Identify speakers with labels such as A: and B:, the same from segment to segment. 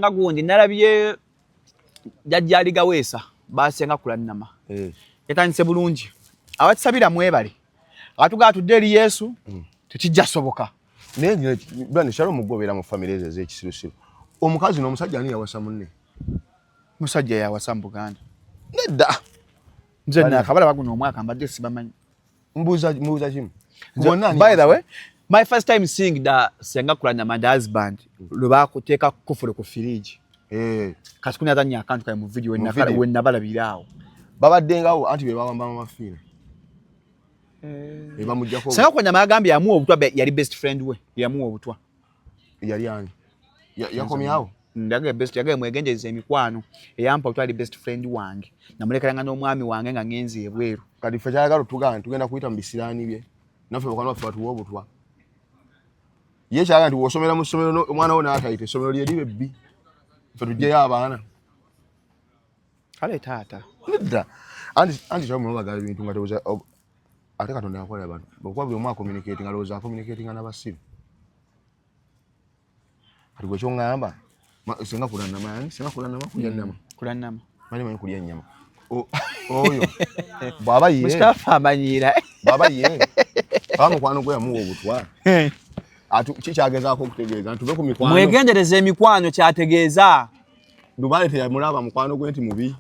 A: nga gundi nalabye jajjali gaweesa Ssenga Kulanama yatandise bulungi abatisabira mwebale atugaa tudde eri Yesu tekijja soboka
B: naye bwana Shalom gobera mu family ez'ekisirusiru omukazi n'omusajja ani yawasa munne
A: musajja yawasa mu Buganda
B: nedda
A: nze nakabala baguno omwaka mbadde sibamanyi
B: mbuuza kimu
A: by the way my first time seeing Ssenga Kulanama and husband lwe kuteeka kufule ku firiji kati kunazanya akantu kali mu video when nabalabira awo
B: babaddengawo anti be bawamba amafiina bamujjako
A: Ssenga Kulanama yagambye yamuwa obutwa yali best friend we yamuwa obutwa
B: yali ani yakomyawo
A: ndaga best yagaye mwegenjeza emikwano eyampa otwali best friend wange namulekeranga n'omwami wange nga ngenzi ebweru
B: kati fe kyayagala tugenda kuyita mu bisiraani bye naffe bakwano baffe batuwa obutwa ye kyayagala nti wosomera mu ssomero omwana wo n'atayita essomero lye libe bbi fe tugyeyo abaana
A: kale taata
B: nedda anti Shalom bagala ebintu nga tewuza ate Katonda yakola abantu bwekuba buli omu acommunicating alowooza acommunicatinga n'abasiru kati gwe kyongamba Ssenga Kulanama yani Ssenga Kulanama kulya nnyama
A: Kulanama
B: manyi kulya nnyama oyo bwaba ye
A: Mustafa amanyira
B: baba ye bamukwano gwe yamuwa obutwa kikyagezaako okutegeeza ntuve ku mikwano
A: mwegendereza emikwano kyategeeza
B: Lubale teyamulaba mukwano gwe nti mubi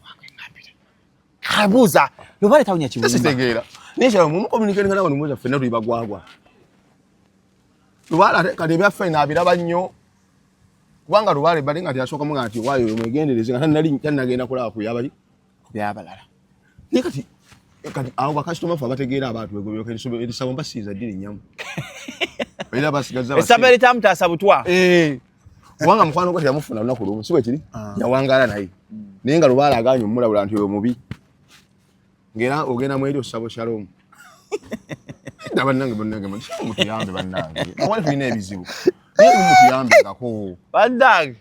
A: kabuuza Lubale tawunya kibuuza
B: sitegeera naye Shalom mumukomuniketinga n'abantu mweza ffenna tulibagwagwa Lubale ate kati ebyaffe naabiraba nnyo kubanga Lubale bali nga tyasookamu nga nti waayo mwegendereze nga tannagenda kulaba kuyabali
A: byabalala
B: naye kati abo bakasitoma ffe abategeera abantu erisabo mbasiiza ddiri nnyamu era basigaza
A: esaba eritamutaasa butwa
B: kubanga mukwano gwe teyamufuna lunaku lumu si bwe kiri yawangaala naye naye nga Lubale aganye omulabula nti oyo mubi ngera ogenda mu eri osabo Shalom bannange mutuyambe bannange awali tulina ebizibu naye mutuyambengako
A: bannange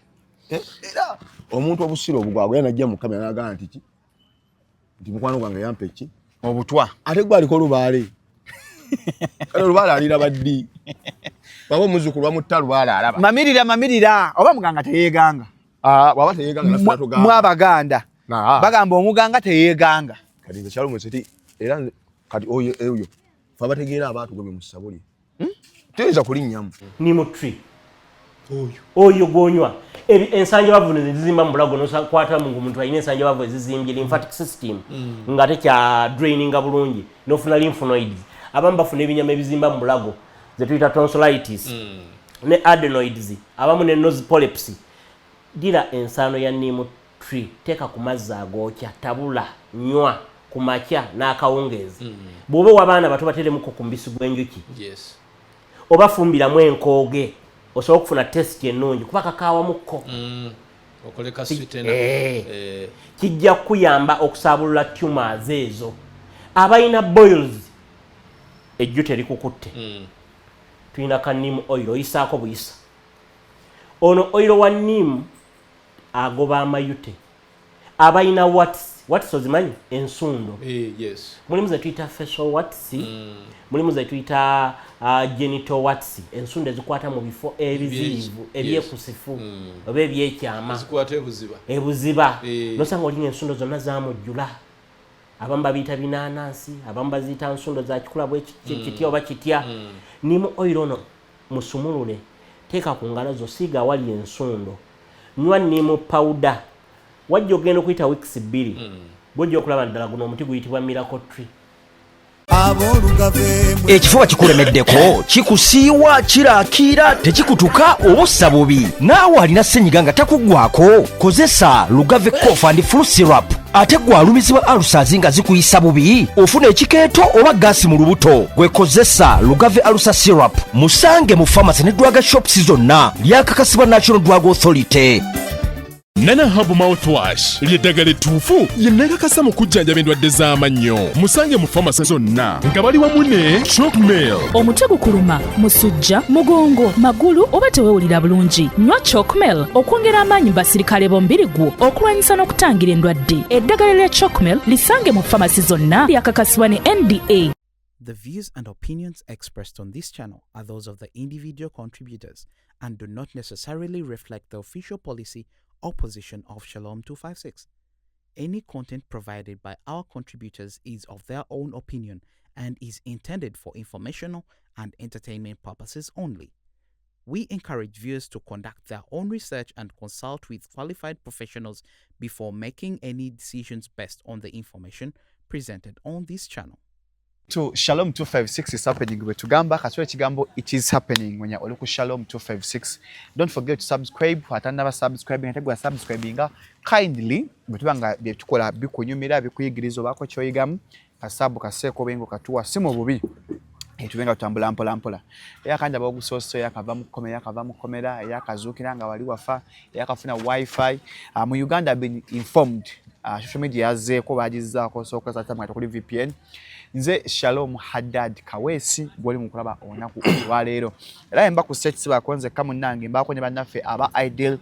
B: era omuntu obusiro obugwagwe najja mu kamera n'agamba nti mukwano gwange yampa eki
A: obutwa
B: ate gwe aliko Lubale kale Lubale alira baddi baba omuzukulu bamutta Lubale alaba
A: mamirira oba muganga teyeeganga
B: bwaba teyeeganga naffe tugamba
A: mu Abaganda bagamba omuganga teyeeganga
B: kati nze Shalom seti era kati oyo fe abategeera abantu gwe musabuli tuyinza kulinnyamu
C: ni mu tree oyo gonywa ensanja bavuno zizimba mu bulago nokwata mu muntu alina ensanja bavu ezizimbye lymphatic system nga tekya draininga bulungi nofuna lymph nodes abamu bafuna ebinyama ebizimba mu bulago zetuyita tonsillitis ne adenoids abamu ne nose polyps dira ensano ya neem tree teka ku mazzi agookya tabula nywa ku makya n'akawungeezi bw'oba w'abaana bato bateremuko ku mbisi gw'enjuki obafumbiramu enkooge osobola okufuna test ennungi kuba kakaawamuko
D: okoleka sweeten
C: kijja kuyamba okusaabulula tumors ezo abalina boils ejju terikukutte tulina ka neem oil oyisaako buyisa ono oil wa neem agoba amayute abalina what's ozimanyi ensundo mulimu ze tuyita facial what's mulimu ze tuyita genital what's ensundo ezikwata mu bifo ebizibu ebyekusifu oba ebyekyama ebuziba nosanga olina ensundo zonna zamujjula abamu babiyita binanansi abamu baziyita nsundo za kikula bwe kitya oba kitya nimu oilo ono musumulule teeka ku ngalo zo siiga awali ensundo nywa nimu powder wajja ogenda okuyita weeks 2 bwojja okulaba ddala guno omuti guyitibwa miracle tree
E: ekifuba kikulemeddeko kikusiiwa kiraakira tekikutuka obussa bubi naawe alina ssenyiga nga takuggwako kozesa Lugave cough and flu syrup ate gwalumizibwa alusazi nga zikuyisa bubi ofuna ekikeeto oba gaasi mu lubuto gwekozesa Lugave alusa syrup musange mu pharmacy ne drug shops zonna lyakakasibwa National Drug Authority.
F: Nana Hub Mouthwash ly'eddagala ettuufu lye neekakasa mu kujjanjaba endwadde z'amannyo musange mu famasi zonna nga bali wamu ne Chalkmail
G: omutwe gukuluma musujja mugongo magulu oba teweewulira bulungi nywa Chalkmail okwongera amaanyi mu basirikale b'omubiri gwo okulwanyisa n'okutangira endwadde eddagala lya Chalkmail lisange mu famasi zonna lyakakasibwa ne NDA.
H: The views and opinions expressed on this channel are those of the individual contributors and do not necessarily reflect the official policy opposition of Shalom 256. Any content provided by our contributors is of their own opinion and is intended for informational and entertainment purposes only. We encourage viewers to conduct their own research and consult with qualified professionals before making any decisions based on the information presented on this channel.
A: To Shalom 256 is happening. We're to Gamba, Kaswele Chigambo, it is happening when you're Oluku Shalom 256. Don't forget to subscribe. Never subscribing, subscribing kindly. Betubanga byetukola bikunyumira bikuyigirizo bako kyoyigamu kasabu kaseko bengo katuwa simo bubi. Tuvenga tutambula mpola. Yakanja bagusoso yakava mu komera yakazukira nga wali wafa yakafuna wifi. Mu Uganda been informed. Social media yazeko bagizaako soka zatamwa kuli VPN. Nze Shalom Haddad Kawesi gwali mukulaba onaku olwaleero. Era emba ku sets bakonze kamunange mbakonye bannaffe aba Ideal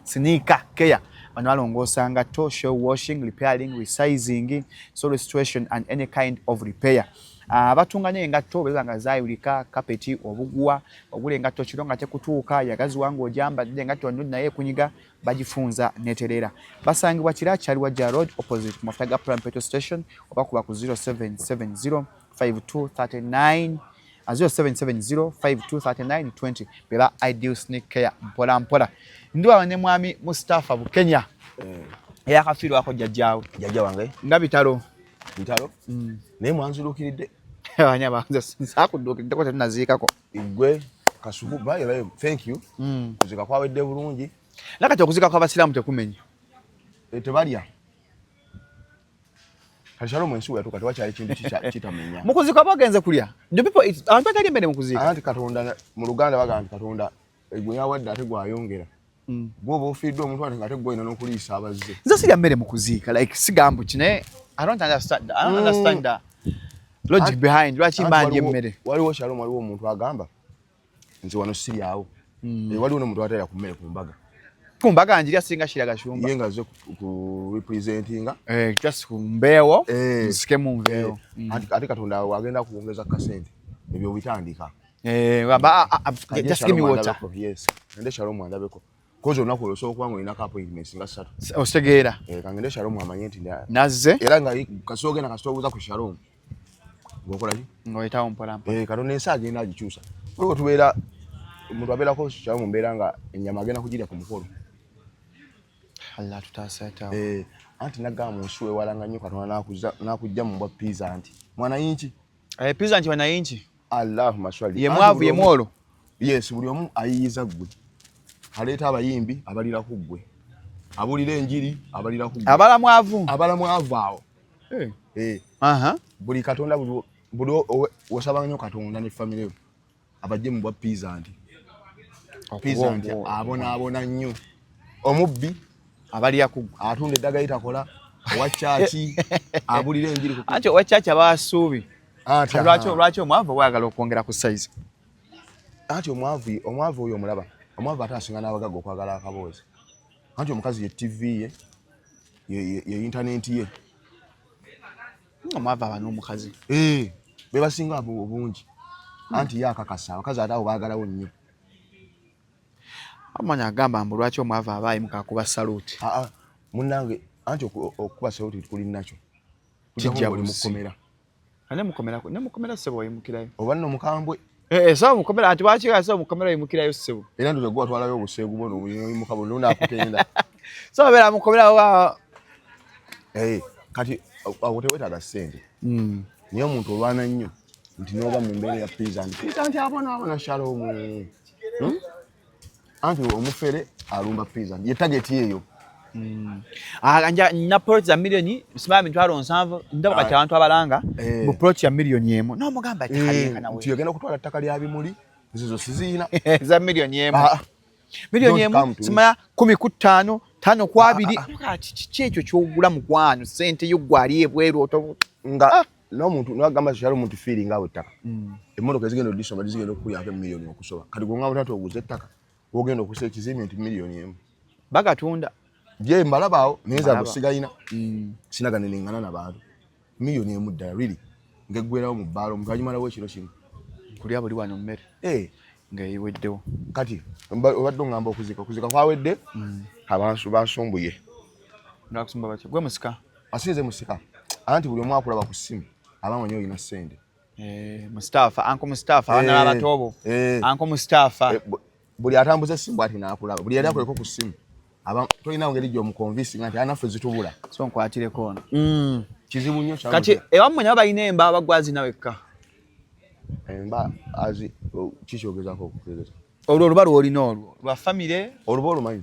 A: Sneaker Care. Bano balongosanga show washing, repairing, resizing, so restoration and any kind of repair. Abatunganya engatto bezanga zaayulika kapeti obuguwa ogule engatto kironga tekutuuka yagazi wangu ojamba dde engatto nnyo naye kunyiga bagifunza neterera basangibwa Kirakyali Wajja Road opposite Maftaga Prime Petrol Station oba kuba ku 07705239 0770523920 beba Ideal Sneaker Care mpola ndiwa ne mwami Mustafa Bukenya yakafirwa ako jajjawo
B: jajja wange
A: nga bitalo
B: naye mwanzulukiridde
A: abanya banze sakudukidde ko tunaziikako
B: igwe kasubu bayo thank you kuzika kwawedde bulungi
A: nakati okuzika kwa basiramu tekumenya
B: tebalya kashalo mwensu wetu kati wakyali kintu kitamenya
A: mukuzika bagenze kulya ndio people abantu batali mbere mukuzika
B: anti katonda mu Luganda bagamba katonda igwe yawadde ate gwayongera bwoba ofiddwe omuntu ate ngate gwena n'okuliisa abazze
A: nze sirya mmere mukuzika like sigambu kine I don't understand the logic behind lwaki mbanje mmere
B: waliwo Shalom waliwo omuntu agamba nze wano siryawo waliwo n'omuntu atera ku mmere ku mbaga
A: njirya singa shiraga shumba
B: yenga ze ku representinga
A: just ku mbeewo nsike mu mbeewo
B: ate katonda wagenda kuongeza kasente ebyo bitandika
A: just give me water
B: yes nende Shalom andabeko kozo nakolo so kwango ina ka appointments nga 3
A: ostegeera
B: kangende Shalom amanye nti
A: nazze
B: era nga kasoge na kasobuza ku Shalom ngokola ki
A: ngoyitawo mpola
B: katonda ensi agenda agikyusa olwo tubeera omuntu abeera ko Shalom mbeera nga ennyama agenda kugirya ku mukolo
A: Allah tutaseta
B: anti nagamba munsuwe walanga nnyo katonda nakujja mu bwa pizza anti mwana yinki
A: pizza anti mwana yinki
B: Allah maswali
A: ye mwavu ye mwolo
B: yes buli omu ayiyiza gwe aleeta abayimbi abalira ku gwe abulira enjiri abalira ku gwe
A: abala mwavu
B: awo buli katonda buli osaba nnyo katonda ne family abajje mu bwa pizza anti abona nnyo omubbi abalira ku atunda eddaga itakola owa chachi abulira enjiri ku
A: anti owa chachi abasuubi lwaki omwavu wayagala okwongera ku size
B: anti omwavu oyo omulaba omwavu atasinga n'abagaga okwagala akaboozi anti omukazi ye TV ye internet ye
A: omwavu aba n'omukazi
B: bebasinga obungi anti ye akakasa abakazi ate abo baagalawo nnyo
A: amanya agamba mbu lwaki omwavu abaayi mukakuba saluti
B: munnange anti okuba saluti tukuli nakyo kijja buli mukomera
A: ne mukomera sebo oyimukirayo
B: oba nno mukambwe
A: sawa mukomera anti lwaki sawa mukomera oyimukirayo sebo
B: era ndo gwa twalayo obuseegu bono oyimuka buli lunaakutenda
A: sawa beera mukomera wa
B: kati awotewetaaga ssente niye omuntu olwana nnyo nti n'oba mu mbeera ya pizza nti abona Shalom anti omufere alumba pizza ye target eyo
A: anja na project za milioni simama mitwalo 7 ndaba kati abantu abalanga mu project ya milioni emu no mugamba ikaleka nawe
B: nti yagenda kutwala ttaka lya bimuli zizo sizina
A: za milioni emu simaya 15 5 kwa 2 kyekyo kyogula mu kwano sente yo gwali ebweru otobu
B: nga no muntu nagamba Shalom nti feeling awo ttaka emmotoka zigenda odisoma zigenda okuyaka milioni okusoba kati gonga mutatu oguze ttaka ogenda okusa ekizimbe nti milioni emu
A: bagatunda
B: je mbalabao neza gusigayina sinagane ningana nabantu milioni emu ddala really ngegwerawo mu bbalo omuntu anyimalawo ekiro kimu
A: kulya buli wano mmere ng'eyiweddewo.
B: Kati obadde ngamba okuzika kwawedde abantu basumbuye.
A: Nakusumba batya gwe musika
B: Asinze musika anti buli omu akulaba ku ssimu abamanyi olina ssente.
A: Mustafa Uncle Mustafa abaana abatobo Uncle Mustafa
B: buli atambuza essimu ati n'akulaba buli yali akoleko ku ssimu tolina ngeri gy'omukonvinsi nti anaffe zitubula
A: so nkwatireko ono
B: kizibu nnyo
A: kati ewammwe nabo balina emba bagwazi nawekka
B: emba azi kikyogezaako okutegeeza
A: olwo oluba lwolina olwo lwa famire
B: oluba olumanyi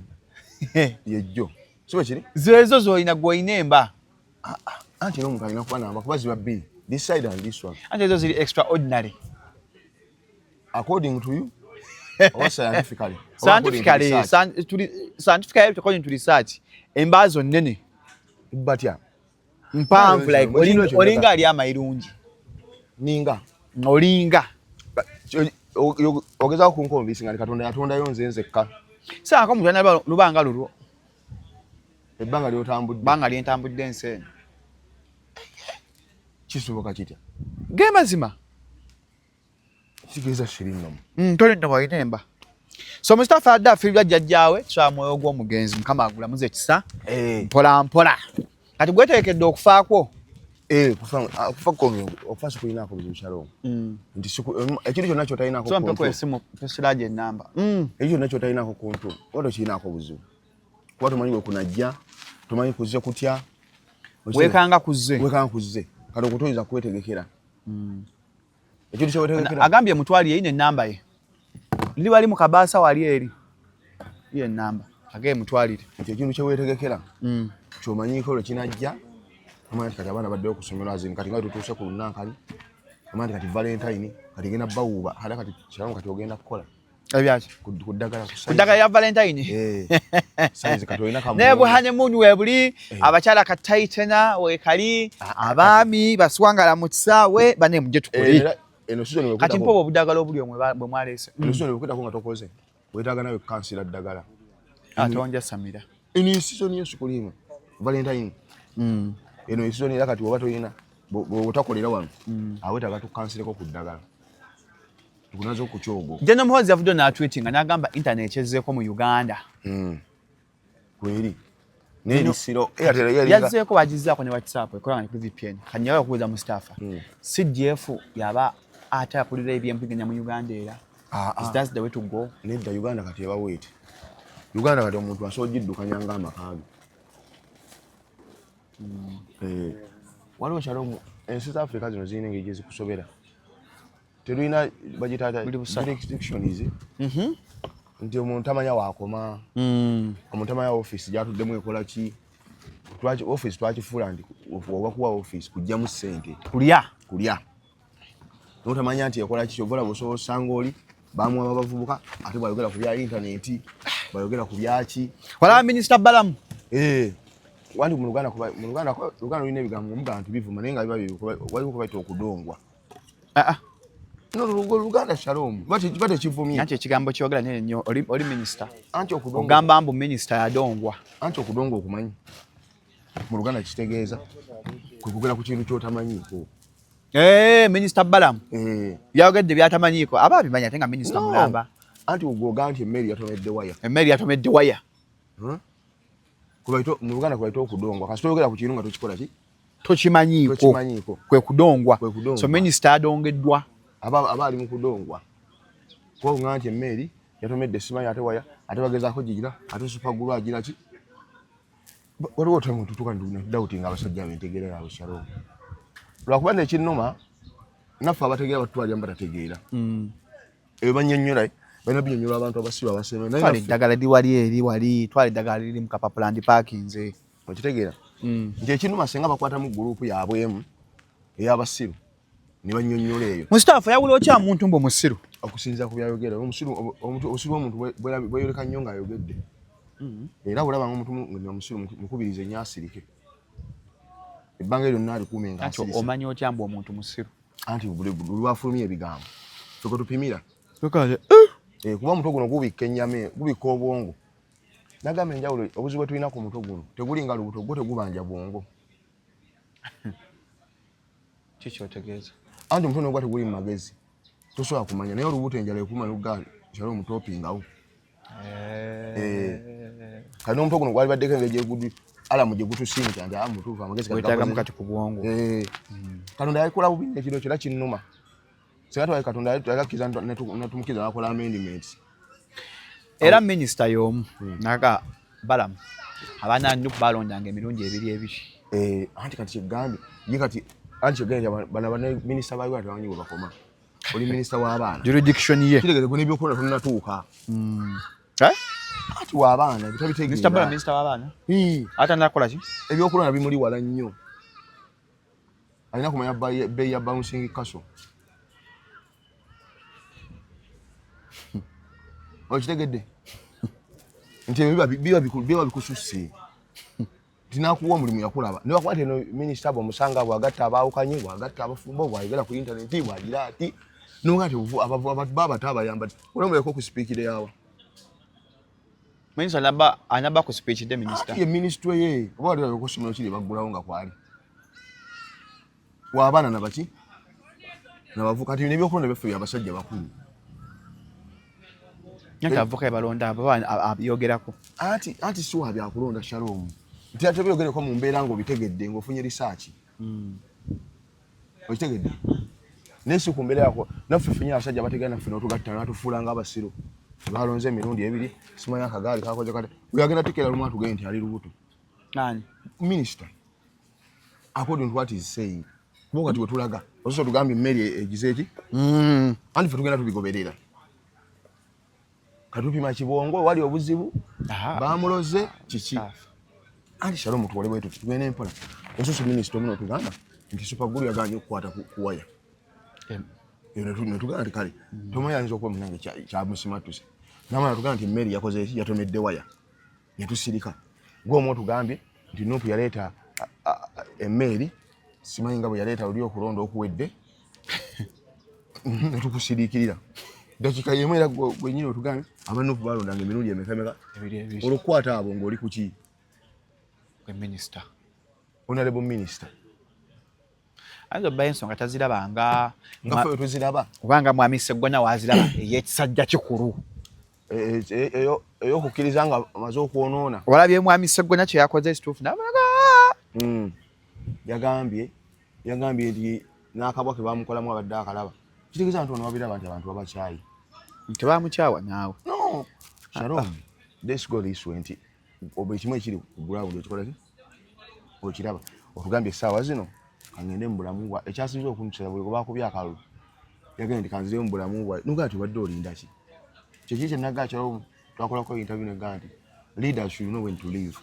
B: yejjo sibe kiri
A: zeezo zolina gwolina emba
B: anti n'omuntu alina kuba namba kuba ziba bbiri this side and this one
A: anti ezo ziri extraordinary
B: according to you or scientifically
A: scientifically according to research emba zo nnene
B: batya
A: mpanvu like olinga ali amayirungi
B: ninga
A: olinga
B: ogezaako kunkonvinsi nga Katonda yatondayo nze nzekka
A: saako omuntu alina lubanga lulwo
B: ebbanga ly'otambudde
A: bbanga lyentambudde ensi eno
B: kisoboka kitya
A: ge mazima
B: kitegeeza kirinnomu
A: tolina walina emba so Mustafa adda afiirwa jjajjaawe tusaba mwoyo gw'omugenzi mukama agulamuze ekisa mpola mpola kati gweteekedde okufaakwo
B: okufa okufa sikulinaako buzibu Ssalongo nti ekintu kyonna kyotalinaako
A: so mpeko esimu pesiraje enamba
B: ekyo kyonna kyotalinaako kuntu wado kirinaako buzibu kuba tomanyi bwe kunajja tomanyi kuzze kutya
A: weekanga kuzze
B: kati okutoyinza kwetegekera ekintu kyewetegekera
A: agambye mutwali yeyina enamba ye liri wali mu kabaasa wali eri ye enamba agee mutwalire
B: nti ekintu kyewetegekera kyomanyiko lwe kinajja omanyi kati abaana baddeyo okusomera azimu kati nga tutuuse ku lunankani omanyi kati valentine kati genda bawuuba ate kati Ssalongo kati ogenda kukola
A: ebyaki
B: ku ddagala
A: ya valentine
B: saizi kati olina kamu
A: naye buhanemuuni webuli abakyala kataitena wekali abaami baswangala mu kisaawe bane mujje tukole kati mpoba obudagala obuli omwe bwe mwaleese
B: eno bwekutako nga tokoze wetaaga nawe kukansira ddagala
A: atonja samira
B: eno esizoni yesukulimu valentine eno esizoni era kati woba toyina bwotakolera wano awetaaga tukansireko ku ddagala tukunaze okukyogo
A: General Muhoozi yavuddeyo n'atweetinga n'agamba internet ezzeeko mu Uganda
B: kweri n'ebisiro
A: yazzeeko bagizzaako ne WhatsApp ekolanga ne ku VPN kanyawe okubuuza Mustafa CDF yaba ate akulira ebyempiganya mu Uganda era that's the way to go
B: nedda Uganda kati eba wait Uganda kati omuntu asobola ogiddukanya ng'amakaage waliwo Ssalongo ensi za Africa zino zirina engeri gye zikusobera terulina bagitaata jurisdictions nti omuntu tamanya waakoma omuntu tamanya office gyatuddemu ekola ki office twakifuula nti oba kuwa office kujjamu ssente kulya notamanya nti ekola ki kyovola busobola osanga oli bamuwa abavubuka ate bwayogera ku bya intaneti bayogera ku byaki
A: wala minisita Balamu
B: wandi mu Luganda olina ebigambo omugamba nti bivuma naye nga waliwo kubaita okudongwa Luganda Shalom bate kivumye
A: anti ekigambo kyogera nene nnyo oli minisita anti okugamba mbu minisita yadongwa
B: anti okudongwa okumanyi mu Luganda kitegeeza kwe kugera ku kintu kyotamanyiiko
A: minisita Balamu yayogedde byatamanyiiko aba abimanyi ate nga minisita mulamba
B: anti ogwoga nti emmeri
A: yatomedde waya
B: mu Luganda kubaita okudongwa kasi toyogera ku kintu nga tokikola ki
A: tokimanyiiko kwe kudongwa so minisita adongeddwa
B: aba ali mu kudongwa kuba nti emmeri yatomedde simanyi ate waya ate bagezaako gigira ate supagulu agira ki waliwo otamu tutuka ndauti nga abasajja bentegeera abo Shalom lwakuba nekinnuma naffe abategeera batutwalira batategeera ebyo bannyonnyola balina binyonnyola abantu abasiba abaseme
A: twala eddagala liwali eri wali twala eddagala liri mu Kapapulandi parkinze
B: okitegeera nti ekinnuma singa bakwatamu gurupu yaabwemu ey'abasiru ne bannyonnyola eyo
A: Mustafa yawula okya muntu mbu musiru
B: okusinziira ku byayogera omusiru w'omuntu bweyoleka nnyo ng'ayogedde era bulaba ng'omuntu omusiru mukubirize nnyo asirike ebbanga lyonna alikuume nga asirise
A: omanyi otya mbu omuntu musiru
B: anti buli lwafulumya ebigambo ffe tupimira kuba omutwe guno gubikka ennyama gubikka obwongo nagamba enjawulo obuzibu bwe tulina ku mutwe guno teguli nga lubuto gwo tegubanja bwongo
A: kiki otegeeza
B: anti omutwe nogwa teguli mu magezi tosobola kumanya naye olubuto enjala ekuma Shalo mutopingawo kano omuntu guno gwali baddeko engeri gudi alamu gye gutusinga nti amutuufu amagezi
A: wetaaga mukati ku bwongo
B: Katonda yalikola bubi ekiro kyo kinnuma singa twali Katonda yalikakiza netumukiza nakola amendments
A: era minisita y'omu naga balamu abaana nnyo balondanga emirundi ebiri
B: anti kati kyegambye ye kati anti kyegambye bana minisita bayiwa tebamanyi bwe bakoma oli minisita w'abaana
A: jurisdiction ye
B: kitegeze gwe n'ebyokulonda tonnatuuka ati w'abaana
A: minisita minisita w'abaana ate nakola ki
B: ebyokulonda bimuli wala nnyo alina kumanya bbeeyi ya bouncing castle okitegedde nti biba bikususse tinakuwa omulimu yakulaba nebakuba nti eno minisita bw'omusanga bw'agatta abaawukanye bw'agatta abafumbo bw'ayogera ku intaneti bw'agira ati nonga ati abantu babato abayamba olamuleko ku sipiikire yawa
A: minisita anaba ku speech de minisita
B: ye minisitule ye oba wali ku ssomero kiri baggulawo nga kwali w'abaana nabaki nabavuka kati nebyokulonda byaffe byabasajja bakulu
A: nyaka avuka ebalonda ayogerako
B: anti si wa byakulonda Shalom nti ate byogereko mu mbeera ng'obitegedde ng'ofunye risaaki okitegedde naye si ku mbeera yako naffe fenye abasajja bategana naffe n'otugatta n'atufuula ng'abasiru balonze emirundi ebiri simanyi akagaali kakoze kate oyagenda tekera lumu atugende nti ali lubuto
A: nani
B: minisita according to what is saying kuba kati wetulaga ososo tugambye emmeri egize eki anti ffe tugenda tubigoberera katupima kibongo wali obuzibu bamuloze kiki anti Shalom tuwale bwetu tugende empola ososo minisita omuno tugamba nti supagulu yaganye okukwata ku waya netugamba nti kale tomanyi ayinza okuba munange kyamusimatuse namala tugamba nti mmeri yakoze eki yatomedde waya netusirika gwomu tugambye nti Nuupu yaleeta emmeri simanyi nga bwe yaleeta luli okulonda okuwedde netukusiriikirira dakika yemu era gwenyini otugambye abanuupu balondanga emirundi emeka olwokukwata abo ng'oli kuki
A: minisita
B: honorable minister
A: ayinza obba ensonga tazirabanga
B: nga ffe tuziraba
A: kubanga mwami Sseggona waziraba ey'ekisajja kikulu
B: ey'okukkiriza nga amaze okwonoona
A: walabye mwami Sseggona kye yakoze ekituufu n'abalaga
B: yagambye nti n'akabwa ke bamukolamu abadde akalaba kitegeeza nti ono babiraba nti abantu babakyayi
A: tebamukyawa naawe
B: no Shalom let's go this way nti oba ekimu ekiri ku ground ekikola ki okiraba otugambye essaawa zino kangende mu bulamu bwa ekyasinze okuntusera buli kubakubya akalulu yagenda nti kanzireyo mu bulamu bwa nuga ati obadde olinda ki kyeki kye nagga Shalom twakolako interview negga nti leaders should know when to leave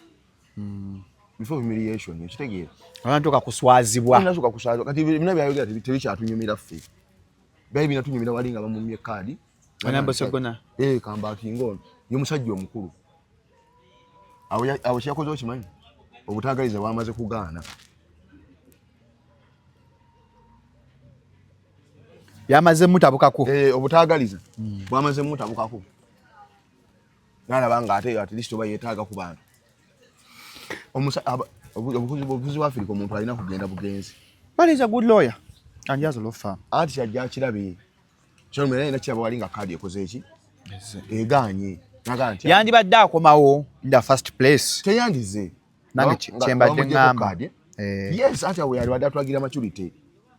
B: before humiliation ekitegeera
A: abantuuka kuswazibwa
B: nasuka kuswazibwa kati bina byayogera tebikyatunyumira ffe byali binatunyumira wali nga bamumye kaadi
A: Honorable Sseggona
B: kambakinga ono ye musajja omukulu awo kyakoze okimanyi obutaagaliza bwamaze kugaana
A: yamaze mutabukako
B: obutaagaliza bwamaze mutabukako nalaba nga ate at least oba yeetaaga ku bantu obufuzi bwa Africa omuntu alina kugenda bugenzi
A: but is a good lawyer and he has a law firm
B: anti kyajja akirabe Shalom era ina kiraba wali nga kaadi ekoze eki egaanye
A: yandibadde akomawo in the first place
B: teyandize
A: nange kyembadde ngamba
B: yes ati awo yali badde atwagira maturity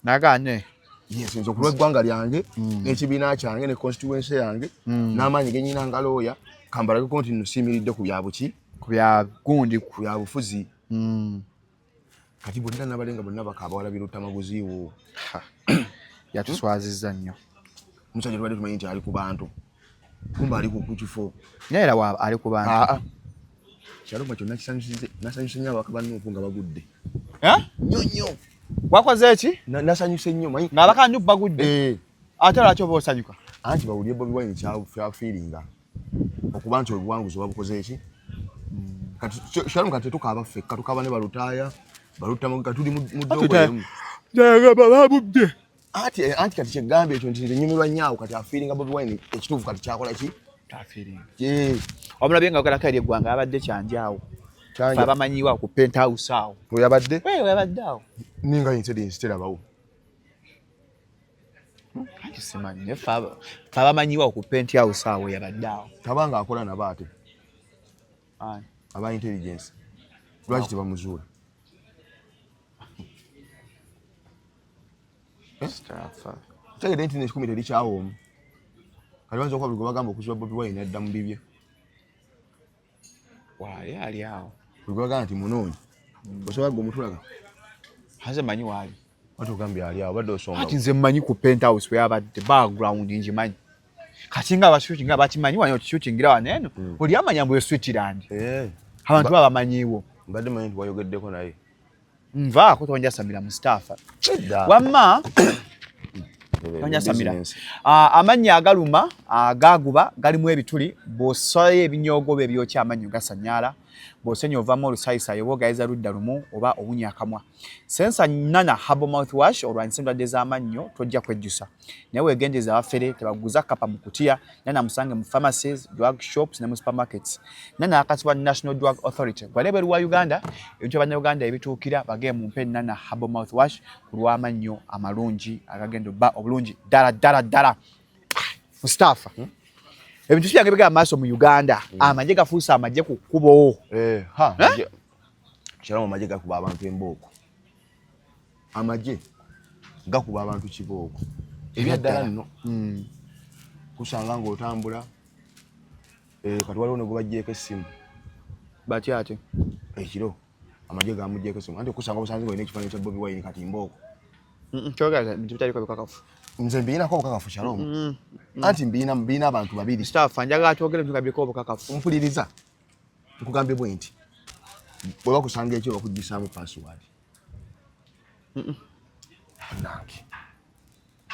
A: nagane
B: yes nzo kulwa eggwanga lyange n'ekibiina kyange ne constituency yange n'amaanyi genyina nga lawyer kambalage konti nsiimiridde ku byabuki
A: ku bya gundi
B: ku bya bufuzi kati bonna nabalenga bonna bakaaba walabira otamaguziiwo
A: yatuswazizza nnyo
B: omusajja tubadde tumanyi nti ali ku bantu kumba ali ku kifo
A: naye era ali ku bantu
B: Shalom kyo nasanyuse nnyo abaka bannuupu nga bagudde nnyo
A: wakoze eki
B: nasanyuse nnyo manyi
A: ng'abaka Nuupu bagudde ate lwaki oba osanyuka
B: anti bawulire Bobi Wine kyafiiringa okuba nti obuwanguzi babukoze eki kati Shalom kati tetukaaba ffekka tukaaba ne balutaaya balutamu katuli mu ddobwemu
A: babudde
B: anti kati kyegambye ekyo nti nyumirwa nnyo kati afiiringa Bobi Wine ekituufu kati kyakola ki
A: omulabye nga ogerako eri eggwanga yabadde kyanjaawo abamanyiwa ku penthouse awo
B: weyabadde
A: yabadde awo
B: ninga incidents terabawo
A: Kati simanyi ne faba manyiwa ku penti house awo yabaddawo.
B: Tabanga akola nabate.
A: Ai.
B: Aba intelligence. Lwaki tebamuzuula?
A: Mustafa.
B: Tegede internet kumite lichawo. Kali wanzo kwa bagamba okuzuwa Bobi Wine adda mu bibye.
A: Yali awo.
B: Bagamba nti munonyi. Osobola gomutulaga.
A: Haze manyi wali.
B: Watu gambia ali awo badde osonga.
A: Kati nze manyi ku penthouse we abadde background njimanyi. Kati nga abashooting abakimanyi wanyo shootingira waneno. Oli amanya mbu Switzerland. Abantu babamanyiwo.
B: Mbadde manyi wayogeddeko naye.
A: Nva ko tonja Samira Mustafa. Wamma tonja Samira. Amanya agaluma agaguba galimu ebituli bosoye ebinyogo bye byokya amanyo gasanyala. Bosenyo ovamo olusayisa yobogayiza ludda lumu oba obunyakamwa. Sensa nana habo mouthwash olwanyisimba dezamannyo tojja kwejjusa. Naye wegendeza abafere tebaguza kapa mu kutiya nana musange mu pharmacies, drug shops ne mu supermarkets. Nana akasibwa National Drug Authority. Gwalebe luwa Uganda, ebintu Uganda ebituukira bagee mu mpe nana habo mouthwash kulwamannyo amalungi agagendo ba obulungi dala. Mustafa. Ebintu byange biga amaso mu Uganda amanje gafuusa amaje ku kubo
B: Shalongo amaje gakuba abantu embooko. Amaje gakuba abantu kibooko. Ebyaddala nno kusanga ng'otambula kati waliwo ne gubajjeeko essimu
A: batya ate
B: ekiro amaje gamugjeeko essimu anti kusanga obusanzi ng'olina ekifaananyi kya Bobi Wine kati mbooko.
A: Kyogaza bintu bitaliko bikakafu.
B: Nze mbinako obukakafu Shalongo. Anti mbina abantu babiri.
A: Mustafa njaga atwogere bintu bikaliko obukakafu.
B: Mpuliriza. Nkugambe bwenti. Bwaba kusanga ekyo bakuggisaamu password. Nange.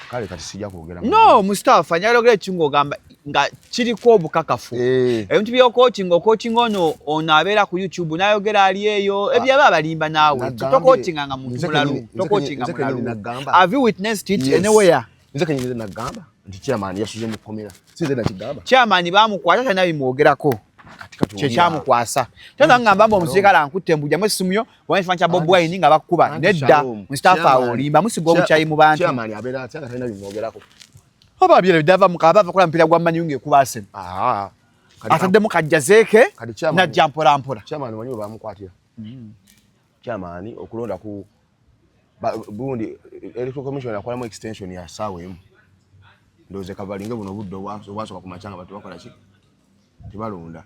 B: Kale kati sijja kwogera.
A: No, Mustafa nyalogera ekingo gamba nga kiriko obukakafu. Ebintu by'okoaching ono abeera ku YouTube nayogera ali eyo ebyaba balimba naawe. Tokoachinga nga muntu mulalu. Tokoachinga mulalu. Have you witnessed it anywhere?
B: Nze kenyeze nagamba nti chairman yasuze mu komera. Sinze nakigamba.
A: Chairman bamukwata tana bimwogerako. Kye kyamukwasa. Tena ngamba mbo omusikala ankutte mbuja mwesimuyo wanyifancha Bobi Wine nga bakuba nedda Mustafa olimba musigo obuchayi mu bantu.
B: Chairman abeera atanga tena bimwogerako.
A: Oba byere bidava mukaba kola mpira gwa manyunge kubase. Atadde mu kajjazeke na jampora mpora.
B: Chairman wanyo bamukwatira. Chairman okulonda ku Burundi Electoral Commission akola mu extension ya sawemu. Ndoze kavalinga buno buddo wasoka ku machanga batu bakola ki? Tibalonda.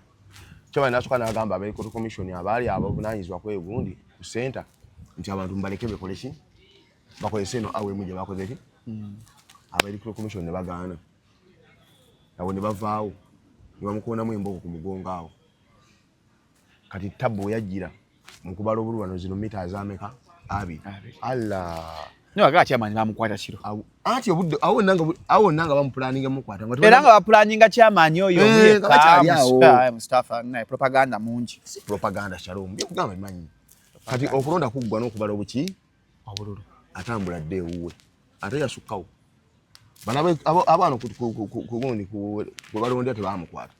B: Chairman nasoka nagamba abe Electoral Commission abali abavunanyizwa ku Burundi ku center nti abantu mbaleke bekole ki? Bakolese no awe muje bakoze ki? Aba Electoral Commission ne bagaana. Abo ne bavaawo. Ne bamukona mu embogo ku mugongo awo. Kati tabu yajira mu kubala obulwano zino mita azameka. Abi. Allah.
A: No aga chairman bamukwata kiro.
B: Ati obudde awo nanga bamuplanning mukwata.
A: Era nga baplanning chairman oyo omuyeka Mustafa na propaganda mungi.
B: Si propaganda Shalom. Byokugamba bimanyi. Kati okulonda kuggwa n'okubala obuki obululu. Atambula dde uwe. Ate yasukkawo. Bana abana kugundi ku balonde tebamukwata.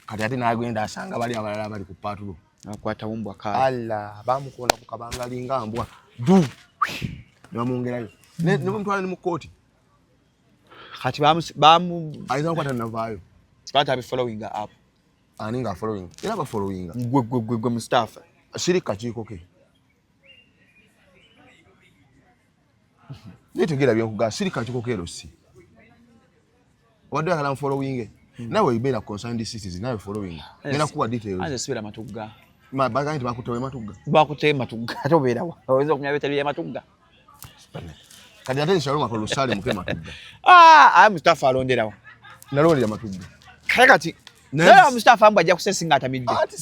B: Kati ate nagenda asanga bali abalala bali ku patulo.
A: Akwata umbwa kale.
B: Allah bamukona ku kabangalinga ambwa. Du. Bamungerayo. Ne mutwala ne mu court.
A: Kati bamu
B: aiza kwata navayo.
A: Kati abi following up.
B: Aninga following. Era ba following.
A: Gwe Mustafa.
B: Shirika chiko ke. Nitegera byankuga shirika chiko ke rosi. Wadde akala following. Nawe ibera concerned citizens nawe following. Nena kuwa details.
A: Aze sibira matugga.
B: Baga nti bakutewe matugga.
A: Bakutewe matugga. Atobera wa. Oweza kunya betali ya matugga.
B: Kadi ate Shalongo akolo sale muke matugga.
A: Mustafa alonderawo.
B: Nalondera matugga.
A: Kati. Nera Mustafa ambwa ajja kusesinga atamidde.
B: Ati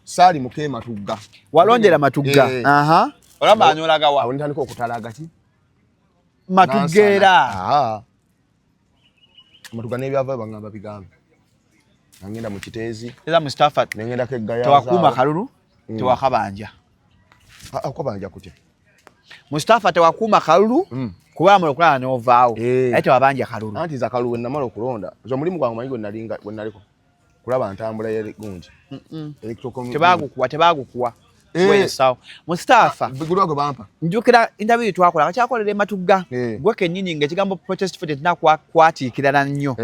B: sali muke matugga.
A: Walondera matugga. Olamba anyolaga wa.
B: Awonitandika okutalaga ki?
A: Matugera.
B: Matugga n'ebyava bangamba bigambe. Ngenda mu kiteezi.
A: Eza Mustafa
B: nengenda ke gaya.
A: Tewakuma kalulu, tewakabanja.
B: Akobanja kutya.
A: Mustafa tewakuma kalulu, kuba amulokola n'ovaawo. Ate wabanja kalulu.
B: Anti za kalulu namalo kulonda. Zo mulimu gwange manyigo nalinga we naliko. Kulaba ntambula yeri gunji.
A: Tebagukuwa. Gwe sawa. Mustafa.
B: Bigulwago bampa.
A: Njukira interview twakola akyakolera Matuga. Gwe kennyini ng'ekigambo protest vote kwatiikirana nnyo.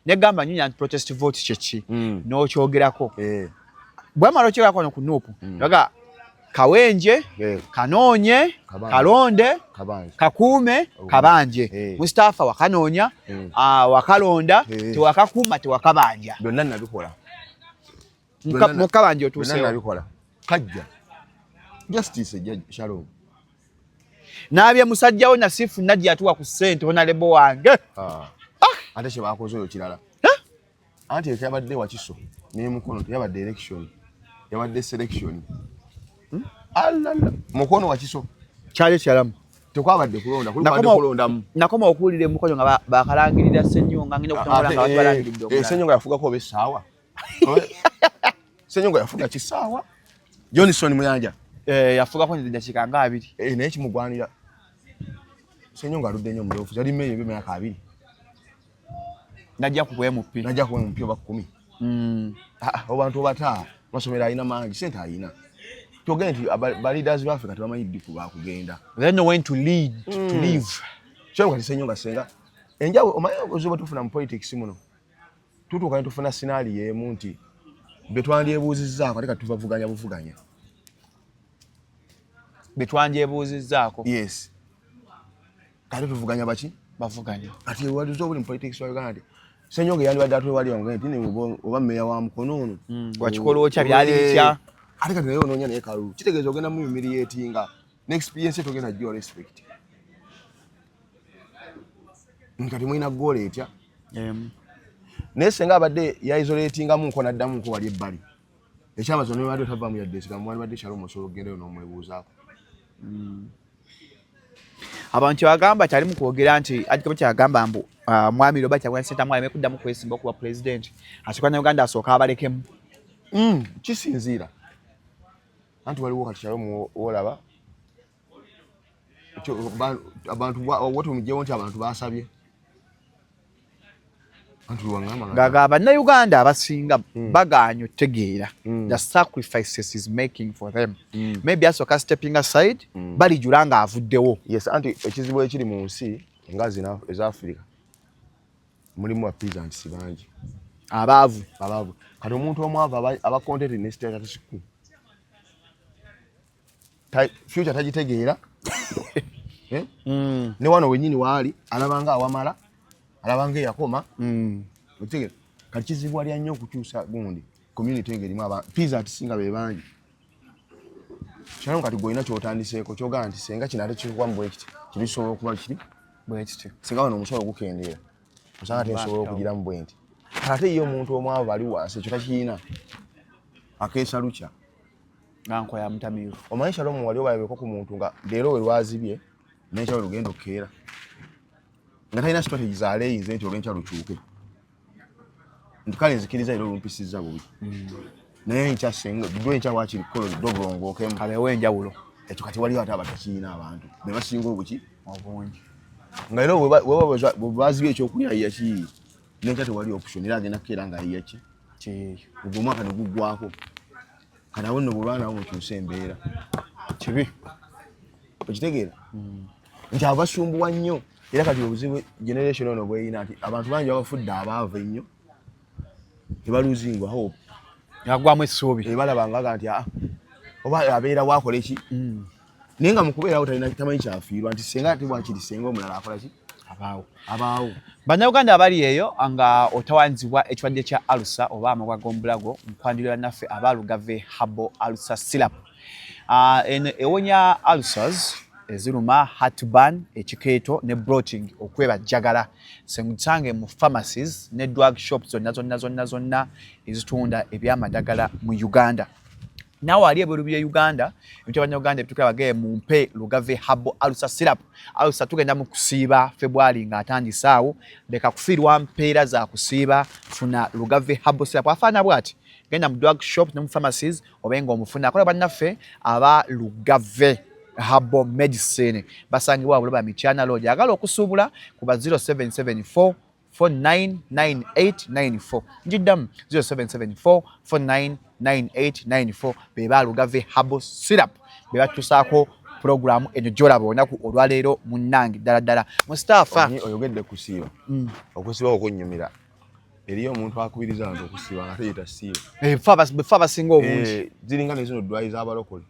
A: Ne gamba nnyo nti protest vote kyeki. N'okyogerako. Bwamala okyogerako no ku Nuupu. Yoga Kawenje, Kanoonye, Kalonde, Kakuume, Kabanje. Mustafa wakanoonya, wakalonda, tewakakuuma, tewakabanja.
B: Byonna nabikola.
A: Mu kabanja otuuseewo.
B: Byonna nabikola. Kajja. Justice Shalom.
A: N'abye musajjawo Nasifu Najja atuwa ku ssente honalebo wange.
B: Ate kye baakoze oyo kirala. Anti ekyabadde Wakiso n'emukono teyabadde election. Yabadde selection. Alala. Mukono Wakiso.
A: Kyali kyalamu.
B: Tekwabadde kulonda. Kulibadde kulondamu.
A: Nakoma okuwulira emukono nga bakalangirira Ssennyonga ngenda okutambula nga abantu balangiridde okulala.
B: Ssennyonga yafugako oba essaawa. Ssennyonga yafuga kisaawa. Johnson Muyanja.
A: Yafugako n'eddakiika nga 2.
B: Naye kimugwanira. Ssennyonga aludde nnyo mu byobufuzi. Yali mmeeyo emyaka 2.
A: Najja ku MP.
B: Najja ku MP oba 10. Abantu bata masomero alina mangi sente alina. Togende nti ba leaders ba Africa tebamanyi ddiku bakugenda.
A: They know when to lead, to live.
B: Kyo kati Ssennyonga Ssenga. Enjawo omanyi ozoba tufuna mu politics muno. Tutuuka ne tufuna scenario emu nti betwandyebuuzizzaako ate kati tubavuganya buvuganya.
A: Betwandyebuuzizzaako?
B: Yes. Kati tuvuganya baki?
A: Bavuganya.
B: Kati walizo obuli mu politics wa Uganda. Ssennyonga yandibadde atwewali wange nti ne oba mmeeya wa Mukono ono.
A: Wakikola okya byali bitya?
B: Ate kati naye onoonya naye kalulu. Kitegeeza ogenda mu humiliatinga. N'experience togenda gyo respect. Nkati mwina goal etya. Naye senga abadde yaisolatingamu nko naddamu nko wali ebbali. Ekyamazo ne badde tava mu yadde sigamu wali badde Shalom osolo gendeyo n'omwebuuzaako.
A: Abantu bagamba kyali mu kwogera nti adikaba kyagamba mbu mwami Robert Kyagulanyi Ssentamu aleme kuddamu kwesimba okuba president. Asooka ne Uganda asooka abalekemu.
B: Kisinziira. Anti waliwo kati Shalom olaba. Abantu watu mujjewo nti abantu basabye.
A: Gaga bannayuganda abasinga bagaanyi otegeera the sacrifices is making for them. Maybe asooka stepping aside balijula nga avuddewo.
B: Yes, anti ekizibu ekiri mu nsi nga zina eza Africa mulimu peasants bangi
A: abaavu.
B: Kati omuntu omwavu aba content ne state siku future tajitegeera. Ne wano wenyini waali alabanga awamala alabanga yakoma. Otegera kati kizibu ali nnyo okukyusa gundi community engeri mu peasants singa be bangi. Shalom kati goina kyotandiseeko kyoga nti senga kinate kikuwa mu bwekiti kibisobola okuba kiri bwekiti singa wano omusolo gukendeera osanga tesobola okugira mu bwenti. Ate iyo omuntu omwavu ali wansi ekyo takiina akeesa lukya
A: nganko ya mutamiru.
B: Omanyi Shalom wali obalabeko ku muntu nga leero we lwazibye n'ekyalo lugenda okukeera nga talina strategies aleyinze nti olw'enkya lukyuke nti kale nzikiriza era olumpisizza bubi. Naye enkya senga dwe enkya wakiri kolo dobulongookemu
A: kabeewo enjawulo.
B: Ekyo kati waliwo ate abatakiina abantu be basinga obuki
A: obungi
B: nga era bwe bazibye ekyokulya yaki n'enkya tewali option era agenda kukeera nga yaki ogwo omwaka ne guggwako kati awo nno bulwanawo mukyusa embeera kibi okitegeera nti abasumbuwa nnyo. Era kati obuzibu generation ono bweyina nti abantu bangi abafudde abaavu ennyo tebaluzingwa hope
A: yagwamu essuubi
B: balabanga nti oba abeera wakola eki naye nga mukubeerawo tamanyi kyafiirwa nti senga ate bwakiri senga omulala akola ki abaawo.
A: Bannayuganda abali eyo nga otawanzibwa ekirwadde kya alusa oba amagwa g'omubulago mukwandirira naffe abaalugave habo alusa syrup. Ewonya alusas eziruma heartburn ekikeeto ne bloating okwebajjagala sengusange mu pharmacies ne drug shops zonna ezitunda ebyamadagala mu Uganda. Nawe ali ebweru bya Uganda ebintu Uganda ebituka bagee mumpe lugave habo alusa syrup. Alusa tugenda mu kusiiba February nga atandise awo leka kufiirwa mpeera za kusiiba funa lugave habo syrup afaana bwati genda mu drug shops ne mu pharmacies obenga omufuna akola bannaffe aba lugave habo medicine basangibwa buloba michana lodge agala okusuubula kuba 0774 499894 njiddamu 0774 499894 9894 beba Lugave Herbal Syrup beba tusaako program eno jolaba onaku olwaleero munnange ddala Mustafa
B: oyogedde kusiiba okusiiba okunyumira eriyo omuntu akubiriza abantu okusiiba nga teyita siiba
A: befa basinga obungi
B: ziringa nezino dry z'abalokole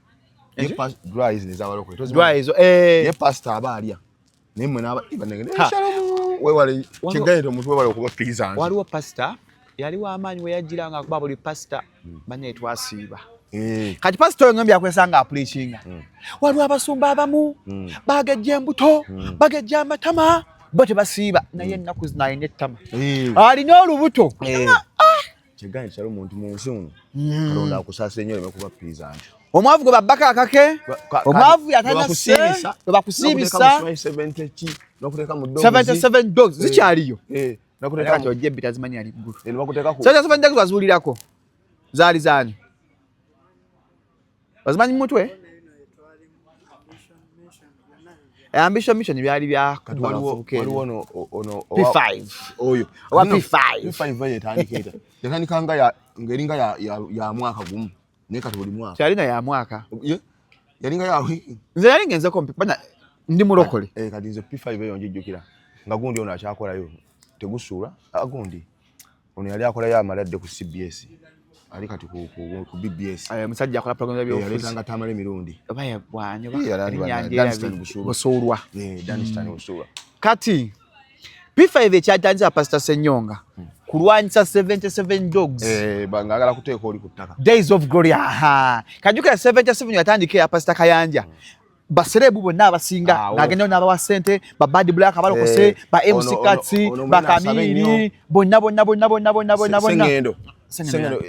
B: dry z'abalokole
A: dry
B: pastor aba alya naye mwe wewale kigaito omuntu wewale okubapiriza nti
A: waliwo pastor yaliwo amaanyi we yajjiranga akuba buli pastor bane twasiiba kati pastor ngambye akwesanga apreachinga waliwo abasumba abamu bagejja embuto bagejja amatama bo tebasiiba naye ennaku zinaye n'ettama alina olubuto
B: kigaito kyali omuntu mu nsi muno kalonda akusaasa ennyo oleme kubapiriza nti
A: omwavu gwe babbaka akake omwavu yatanase bakusiibisa 77 dogs zikyaliyo kati ojja ebbita zimanyi ali ggulu 77 dogs baziwulirako zaali zaani bazimanyi mu mutwe ambition mission byali bya
B: waliwo ono
A: P5
B: oyo
A: owa P5
B: P5 yetandiketa yatandikanga ngeringa ya mwaka gumu ne kati buli mwaka
A: kyalina ya mwaka
B: yalinga ya
A: nze yali ngenze kompana ndi mulokole
B: kati nze P5 eyo njijjukira nga gundi ono akyakolayo tegusuula agundi ono yali akola ya maladde ku CBS ali kati ku BBS
A: musajja akola program ya byofuzi
B: yalitanga tamale emirundi
A: baya bwanyo
B: busuulwa Danistan busuulwa
A: kati P5 ekyatanza Pastor Ssenyonga kulwanyisa 77 dogs
B: bangagala kuteeka oli ku ttaka
A: Days of Glory kajukira 77 yatandika ya Pastor Kayanja baserebu bonna abasinga ngagenda n'abawa sente ba Bad Black abalokose ba MC Katsi ba Kamini bonna
B: Sengendo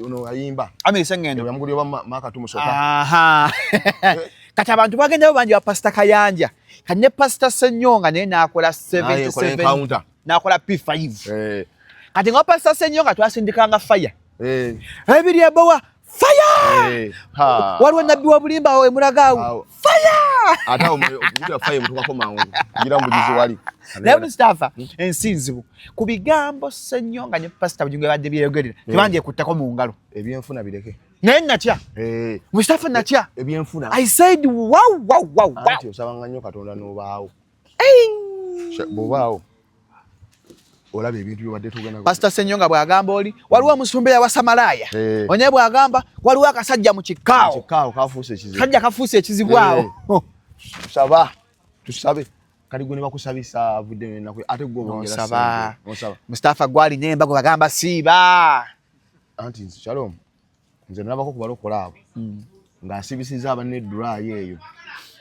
B: ono ayimba
A: Sengendo
B: yamuguli oba maka tumusoka
A: kati abantu bagenda bangi wa Pastor Kayanja kane Pastor Ssenyonga naye n'akola 77 n'akola P5 kati nga Pastor Ssenyonga twasindikanga fire ebiri ebowa fire waliwo nabbi wa bulimba awo emulagaawo fire
B: ata okugira fire mutukako mangu ngira mbugizi wali
A: naye Mustafa ensinzibu ku bigambo Ssenyonga ne Pastor Bujingo badde byeyogerera tebanje kuttako mu ngalo
B: ebyenfuna bireke
A: naye natya Mustafa natya
B: ebyenfuna
A: I said wow
B: ati osabanga nnyo Katonda n'obaawo bobaawo olaba ebintu byobadde tugenda
A: Pastor Ssenyonga bwagamba oli waliwo omusumba wa Samalaya onye bwagamba waliwo akasajja mu kikaawo
B: kafuuse ekizibu
A: sajja kafuuse ekizibu awo
B: tusabe kali gwe ne bakusabisa avudde naku ate gwe
A: obongera Mustafa gwali nemba gwe bagamba siiba
B: anti shalom nze nalabako kubalokola abo ng'asibisiza abanne dry eyo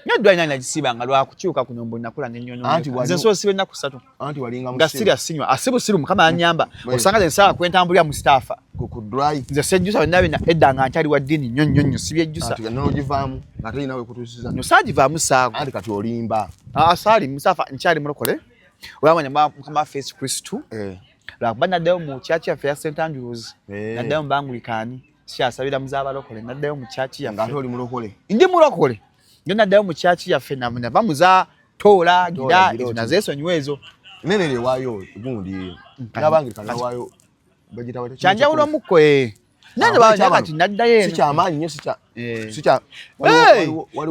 A: Nyadwa ina najisiba nga lwakukyuka kuno mbona nakula n'ennyono nze so sibe naku 3
B: anti walinga
A: nga siri asinywa asibu sirumu kama anyamba osanga nsa kwentambulya Mustafa
B: ku dry
A: nze sejjusa nabe na edda nga nkyali wa dini nnyonnyo sibye jjusa
B: anti no givaamu ngate nawe kutusiza
A: no sajivaamu saago
B: anti kati olimba
A: sali Mustafa nkyali mulokole oyamanya kama face Kristo lwakubana deo mu church ya St Andrews na deo mbanglikani siasabira muzabalokole na deo mu church ya
B: ngate oli mulokole
A: ndi mulokole ngena dayo mu church ya phenomena bamuza tola gira nazeso nywezo
B: nenele wayo gundi nabangi kana wayo bagita wete
A: chanja ulo muko nane banya kati naddaye
B: sicha amanyi nyo sicha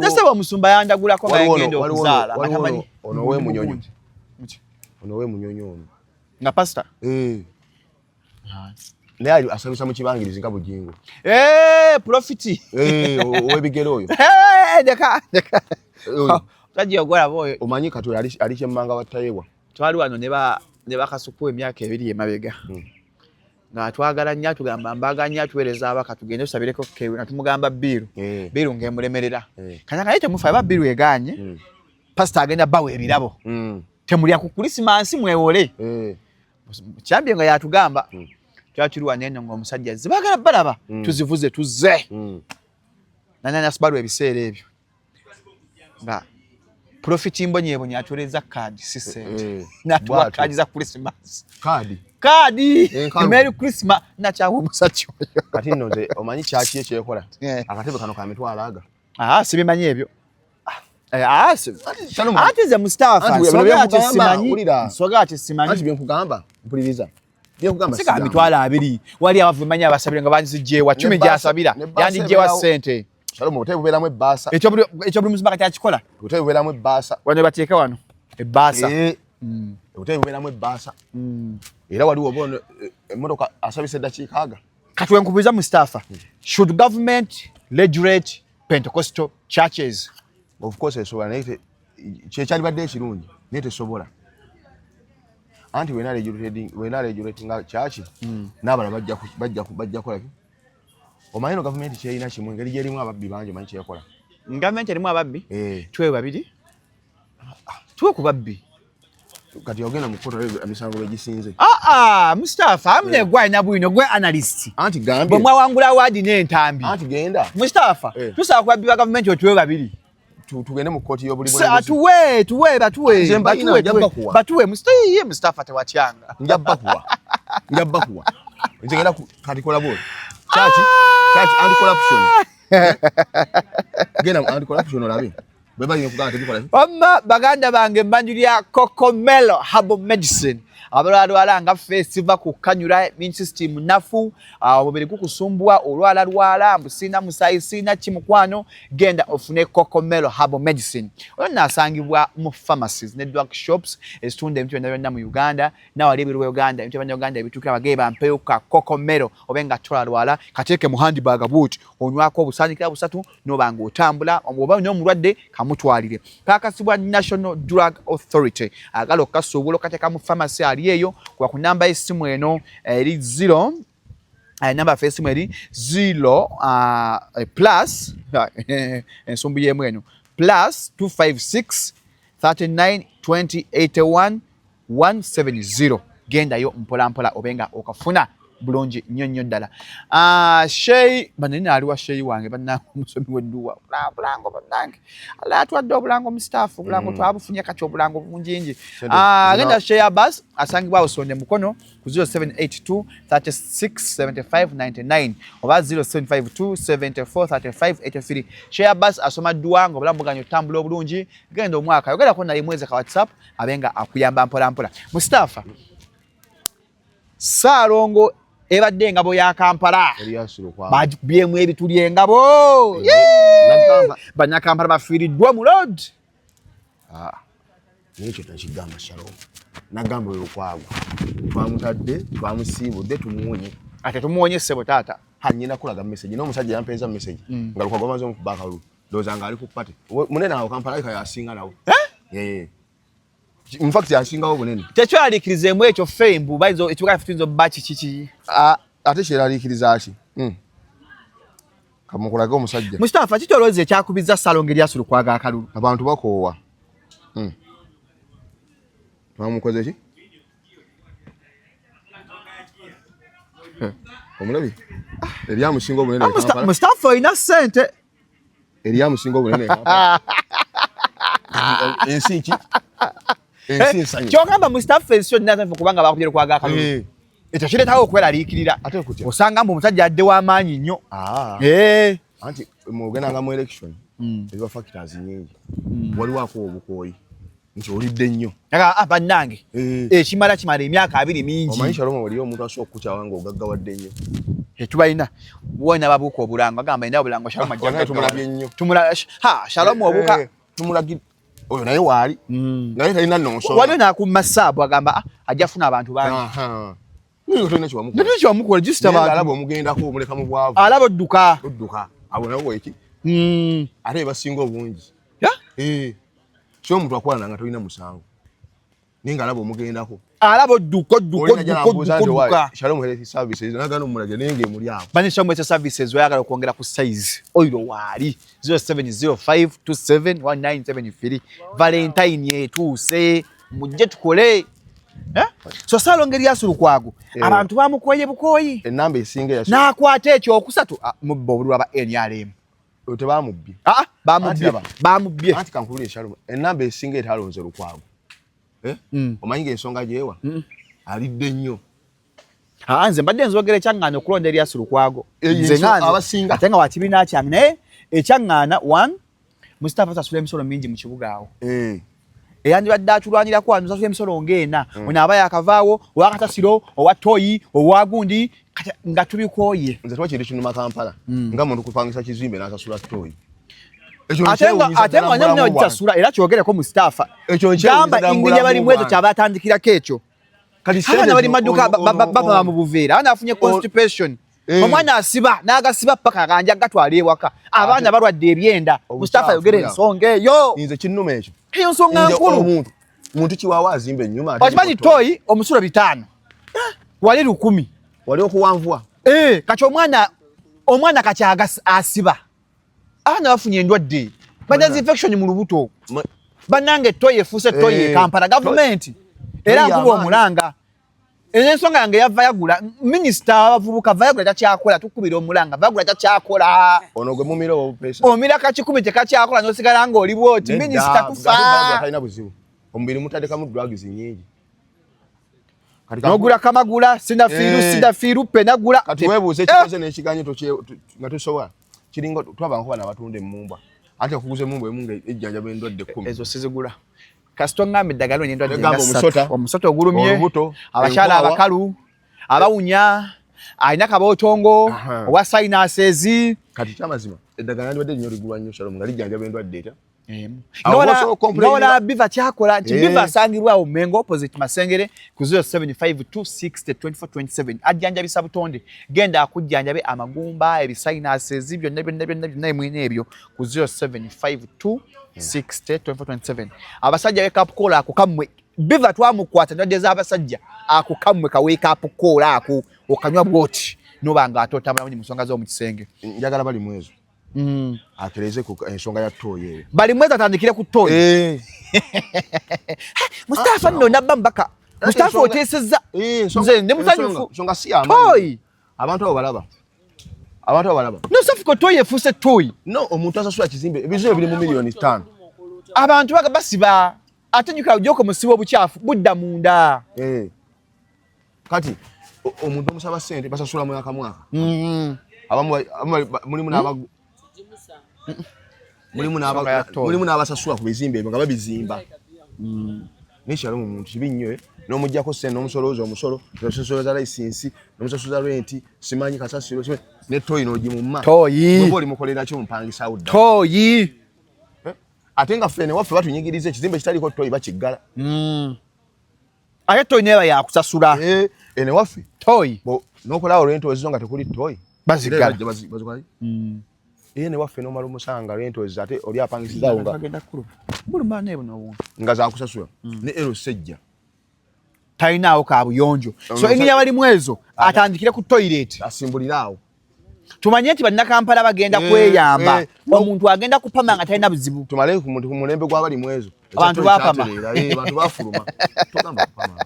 A: nase wa musumba yandagula ko bagendo okuzala
B: batamani ono we munyonyo
A: nga pastor
B: naye asabisa mu kibangirizi nga bujingo
A: profiti
B: owebigero oyo
A: deka tajja ogola boyo
B: omanyi kati ali kyemmanga watayewa
A: twali wano ne bakasuku emyaka 2 emabega nga twagala nnyo tugamba mbaga nnyo tuweereza abaka tugende tusabireko kewe natumugamba biru ngemulemerera kanyanga yete mufa ba biru eganye pastor agenda bawe ebirabo temulya ku Christmas mwewole kyambye nga yatugamba twatulwa neno ng'omusajja zibagala balaba tuzivuze tuzze nana sibalu ebiseera ebyo nga profit mbonyebonye atuleza card sise natwa card za Christmas card Merry Christmas na chawo musajja
B: kati nnoze omanyi kyaki ekyekola akatebe kano ka mitwalo aga
A: sibimanyi ebyo ate ze Mustafa soga ati simanyi
B: ati byenkugamba mpuliriza Ndiye kugamba
A: sika mitwalo 2 wali abavumanya abasabira nga banzijjewa 10 gyasabira yandijjewa sente
B: Salomo oteberamu ebbaasa
A: ekyo buli muzima kati akikola
B: oteberamu ebbaasa
A: wano bateeka wano ebbaasa
B: oteberamu ebbaasa era waliwo obono emmotoka asabisa eddakiika aga
A: kati wenkubuuza Mustafa should government regulate Pentecostal churches?
B: Of course esobola naye kyekyalibadde ekirungi naye tesobola anti wena regulating church n'abala bajja kola omanyi no government kyeyina kimu engeri gyerimu ababbi bangi omanyi kyeyakola
A: government erimu ababbi tuwe babiri tuwe ku babbi
B: kati ogenda mu kkoto emisango begisinze
A: Mustafa amune gwalina bwino gwe analyst
B: anti gambye
A: bwe mwawangula awadi n'entambi
B: anti genda
A: Mustafa tusaba ku babbi ba government otuwe babiri
B: tugende mu kkooti y'obuli
A: batuwe Mustafa tewatyanga
B: njabba kuwa nze ngenda kati kola bwoli church anti-corruption genda anti-corruption olabe beba yine kugana tebikola
A: baganda bange mbanjulya Cokomelo Herbal Medicine abalwala nga festival ku kanyura immune system nafu obubiri kukusumbwa olwala mbusina musayi sina kimukwano genda ofune Cokomelo Herbal Medicine ona asangibwa mu pharmacies ne drug shops estunde mtu byonna mu Uganda na wali biru Uganda mtu byonna Uganda bitukira bageba mpeo ka Cokomelo obenga tolwala kateke mu handbag boot onywako obusanyikira busatu nobanga otambula oba nyo mulwadde kamutwalire kakasibwa National Drug Authority agalo kasobulo kateka mu pharmacy aliyeyo kwa kunamba esimu eno eri 0 namba Facebook eri 0 plus ensumbu yemu eno plus 256 39 20 81 170 genda yo mpola obenga okafuna bulungi nnyo ddala Shey banene aliwa Shey wange banna musomi wedduwa bulango banange ala atwadde obulango Mustafa bulango twabufunye kati obulango bunjinji agenda Shey Abbas asangibwa osonde mukono ku 0782 36 75 99 oba 0752 74 35 83 Shey Abbas asoma duwango obulango ganyo tambula obulungi genda omwaka yogera ko naye mweze ka WhatsApp abenga akuyamba mpola Mustafa Ssalongo ebadde ngabo ya Kampala
B: Elias kwa
A: babyemu ebituli engabo banyakampala bafiiriddwa mu road
B: n'ekyo takigamba Shalom nagamba olukwago twamutadde twamusiibudde tumuwonye
A: ate tumuwonye ssebo taata
B: hanyina kulaga message n'omusajja yampeeza message nga lukwago amaze omukubaka lu ndowooza nga ali ku pate munene awo Kampala alika yasinga nawo in fact yasingawo bunene
A: tekyaliikirizeemu ekyo fembu baizo ekibuga fitinzo bachi kiki
B: ate kyeraliikiriza ki kamukulage omusajja
A: Mustafa kitoloozi ekyakubiza Ssalongo Elias Lukwago akalulu
B: abantu bakoowa twamukoze ki omulabi eryamusinga obunene
A: Mustafa oyina ssente
B: eryamusinga obunene ensi ki
A: kyogamba Mustafa ensi yonna kubanga bakubye Lukwago akalulu ekyo kireetawo okweraliikirira osanga mbu omusajja adde w'amaanyi nnyo
B: anti mugendanga mu election ebiba factors nyingi waliwako obukooyi nti olidde nnyo
A: bannange ekimala kimala emyaka 2 mingi
B: omanyi Shalom waliyo omuntu asobola okukukyawa nga ogaggawadde nnyo
A: tetubalina wona babuuka obulango agamba ina obulango Shalom ajja
B: tumulabye nnyo
A: Shalom obuuka
B: tumulagire oyo naye waali naye talina nonsonga
A: waliyo n'akumma ssaabu agamba ajja funa abantu bangi Ndio kyomukola just abantu
B: alabo omugendako omuleka mu bwavu
A: alabo odduka
B: abo nabo eki ate basinga obungi kyo omuntu akola nga tolina musango ninga alabo omugendako
A: alabo odduka
B: Shalom Health Services nagano omulage nenge emuli awo
A: bani Shalom Health Services oyagala okwongera ku size oyo waali 0705271973 Valentine etuuse mujje tukole so Ssalongo Elias Lukwago abantu bamukoye bukoyi
B: enamba esinga ya
A: nakwata ekyo okusatu mubbo obulwa ba NRM
B: tebamubbi
A: bamubye
B: anti kankulire Shalom enamba esinga etalonze Lukwago omanyi ensonga gyewa alidde nnyo
A: nze mbadde nzogera ekyaŋŋaana okulonda Elias Lukwago
B: abasinga
A: ate nga wakibiina kyange naye ekyaŋŋaana 1 Mustafa tasula emisolo mingi mu kibuga awo eyandibadde atulwanirako wano nsasula emisolo ng'ena ono aba yakavaawo owakatasiro owa toyi owa gundi nga tubikooye
B: nze twakiri kinuma Kampala nga muntu kupangisa kizimbe n'asasula toyi
A: ate nga nyamuna wagisasula era kyogereko Mustafa gamba ingeri abalimu ezo kyaba atandikirako ekyo abaana bali maduka baba mu buveera abaana bafunye constipation omwana asiba n'agasiba paka ganja gatwala ewaka abaana balwadde ebyenda Mustafa yogere ensonga eyo
B: nze kinnuma ekyo
A: eyo nsonga nkulu
B: muntu kiwawa azimba ennyuma
A: okimanyi toyi omusulo 5 wali 10
B: wali okuwanvuwa
A: kati omwana kakyaga asiba abaana bafunye endwadde bajazi infection mu lubuto bannange toyi efuuse toyi Kampala gavumenti era nkuba omulanga ensonga yange yava yagula minisita abavubuka vayagula takyakola tukubira omulanga vayagula takyakola
B: ono gwe mumira obupesa
A: omira kakikumi tekakyakola n'osigala ng'oli bwoti minisita kufa
B: talina buzibu omubiri mutandikamu drugs nyingi
A: n'ogula kamagula sinafiiru penagula
B: kati weebuuze ekikoze n'ekiganyo nga tosobola kiringa twabanga bana abatunda emmumbwa ate okuguza emmumbwa emunga ejjanjaba endwadde 10
A: ezo sizigula kasito ngambe eddagala n'endwadde omusota ogulumye abakyala abakalu abawunya alina kabootongo owa sinuses
B: kati kyamazima eddagala ndwadde nnyo ligulwa nnyo Shalom nga lijjanjaba endwadde eta
A: nola biva kyakola nti biva asangirwawo Mengo opposite Masengere ku 0752602427 ajjanjabisa butonde genda akujjanjabe amagumba ebisinuses byonna mwine ebyo ku 0752602427 abasajja wake up call ako kamwe biva twamukwata ndwadde z'abasajja ako kamwe ka wake up call ako okanywa bwoti nobanga atotambula mu nsonga z'omu kisenge
B: njagala bali mwezo akereze ku ensonga ya toyi
A: bali mweza atandikire ku toyi Mustafa nno nabba mbaka Mustafa oteseza nze ne musanyufu
B: nsonga si ama
A: toyi
B: abantu abo balaba
A: no safiko toyi efuse toyi
B: no omuntu asasula kizimbe ebizimbe biri mu miliyoni 5
A: abantu baga basiba atenyuka ujoko musibo obuchafu budda munda
B: kati omuntu omusaba sente basasula mwaka abamu mulimu n'abasasula ku bizimbe nga babizimba n'ekyalo mu muntu kibi nnyo n'omuggyako sente n'omusolooza omusolo n'omusasula layisinsi n'omusasula renti simanyi kasasiro ne toyi n'ogimumma
A: toyi
B: oli mukolera kyo mupangisa udda
A: toyi
B: ate nga fene waffe batunyigiriza ekizimbe kitaliko toyi bakiggala
A: ate toyi neba yakusasula
B: ene waffe
A: toyi
B: n'okolawo rento ezizo nga tekuli toyi
A: bazigala
B: ne waffe n'omala omusanga rento ezizo ate oli apangisizaawo nga zakusasula ne ero sejja
A: talinaawo kabuyonjo so engeri abalimu ezo atandikire ku toilet
B: asimbuliraawo
A: tumanye nti bannakampala bagenda kweyamba omuntu agenda kupama nga talina buzibu
B: tumale ku mulembe gw'abalimu ezo
A: abantu bapama
B: abantu bafuluma tugamba kupama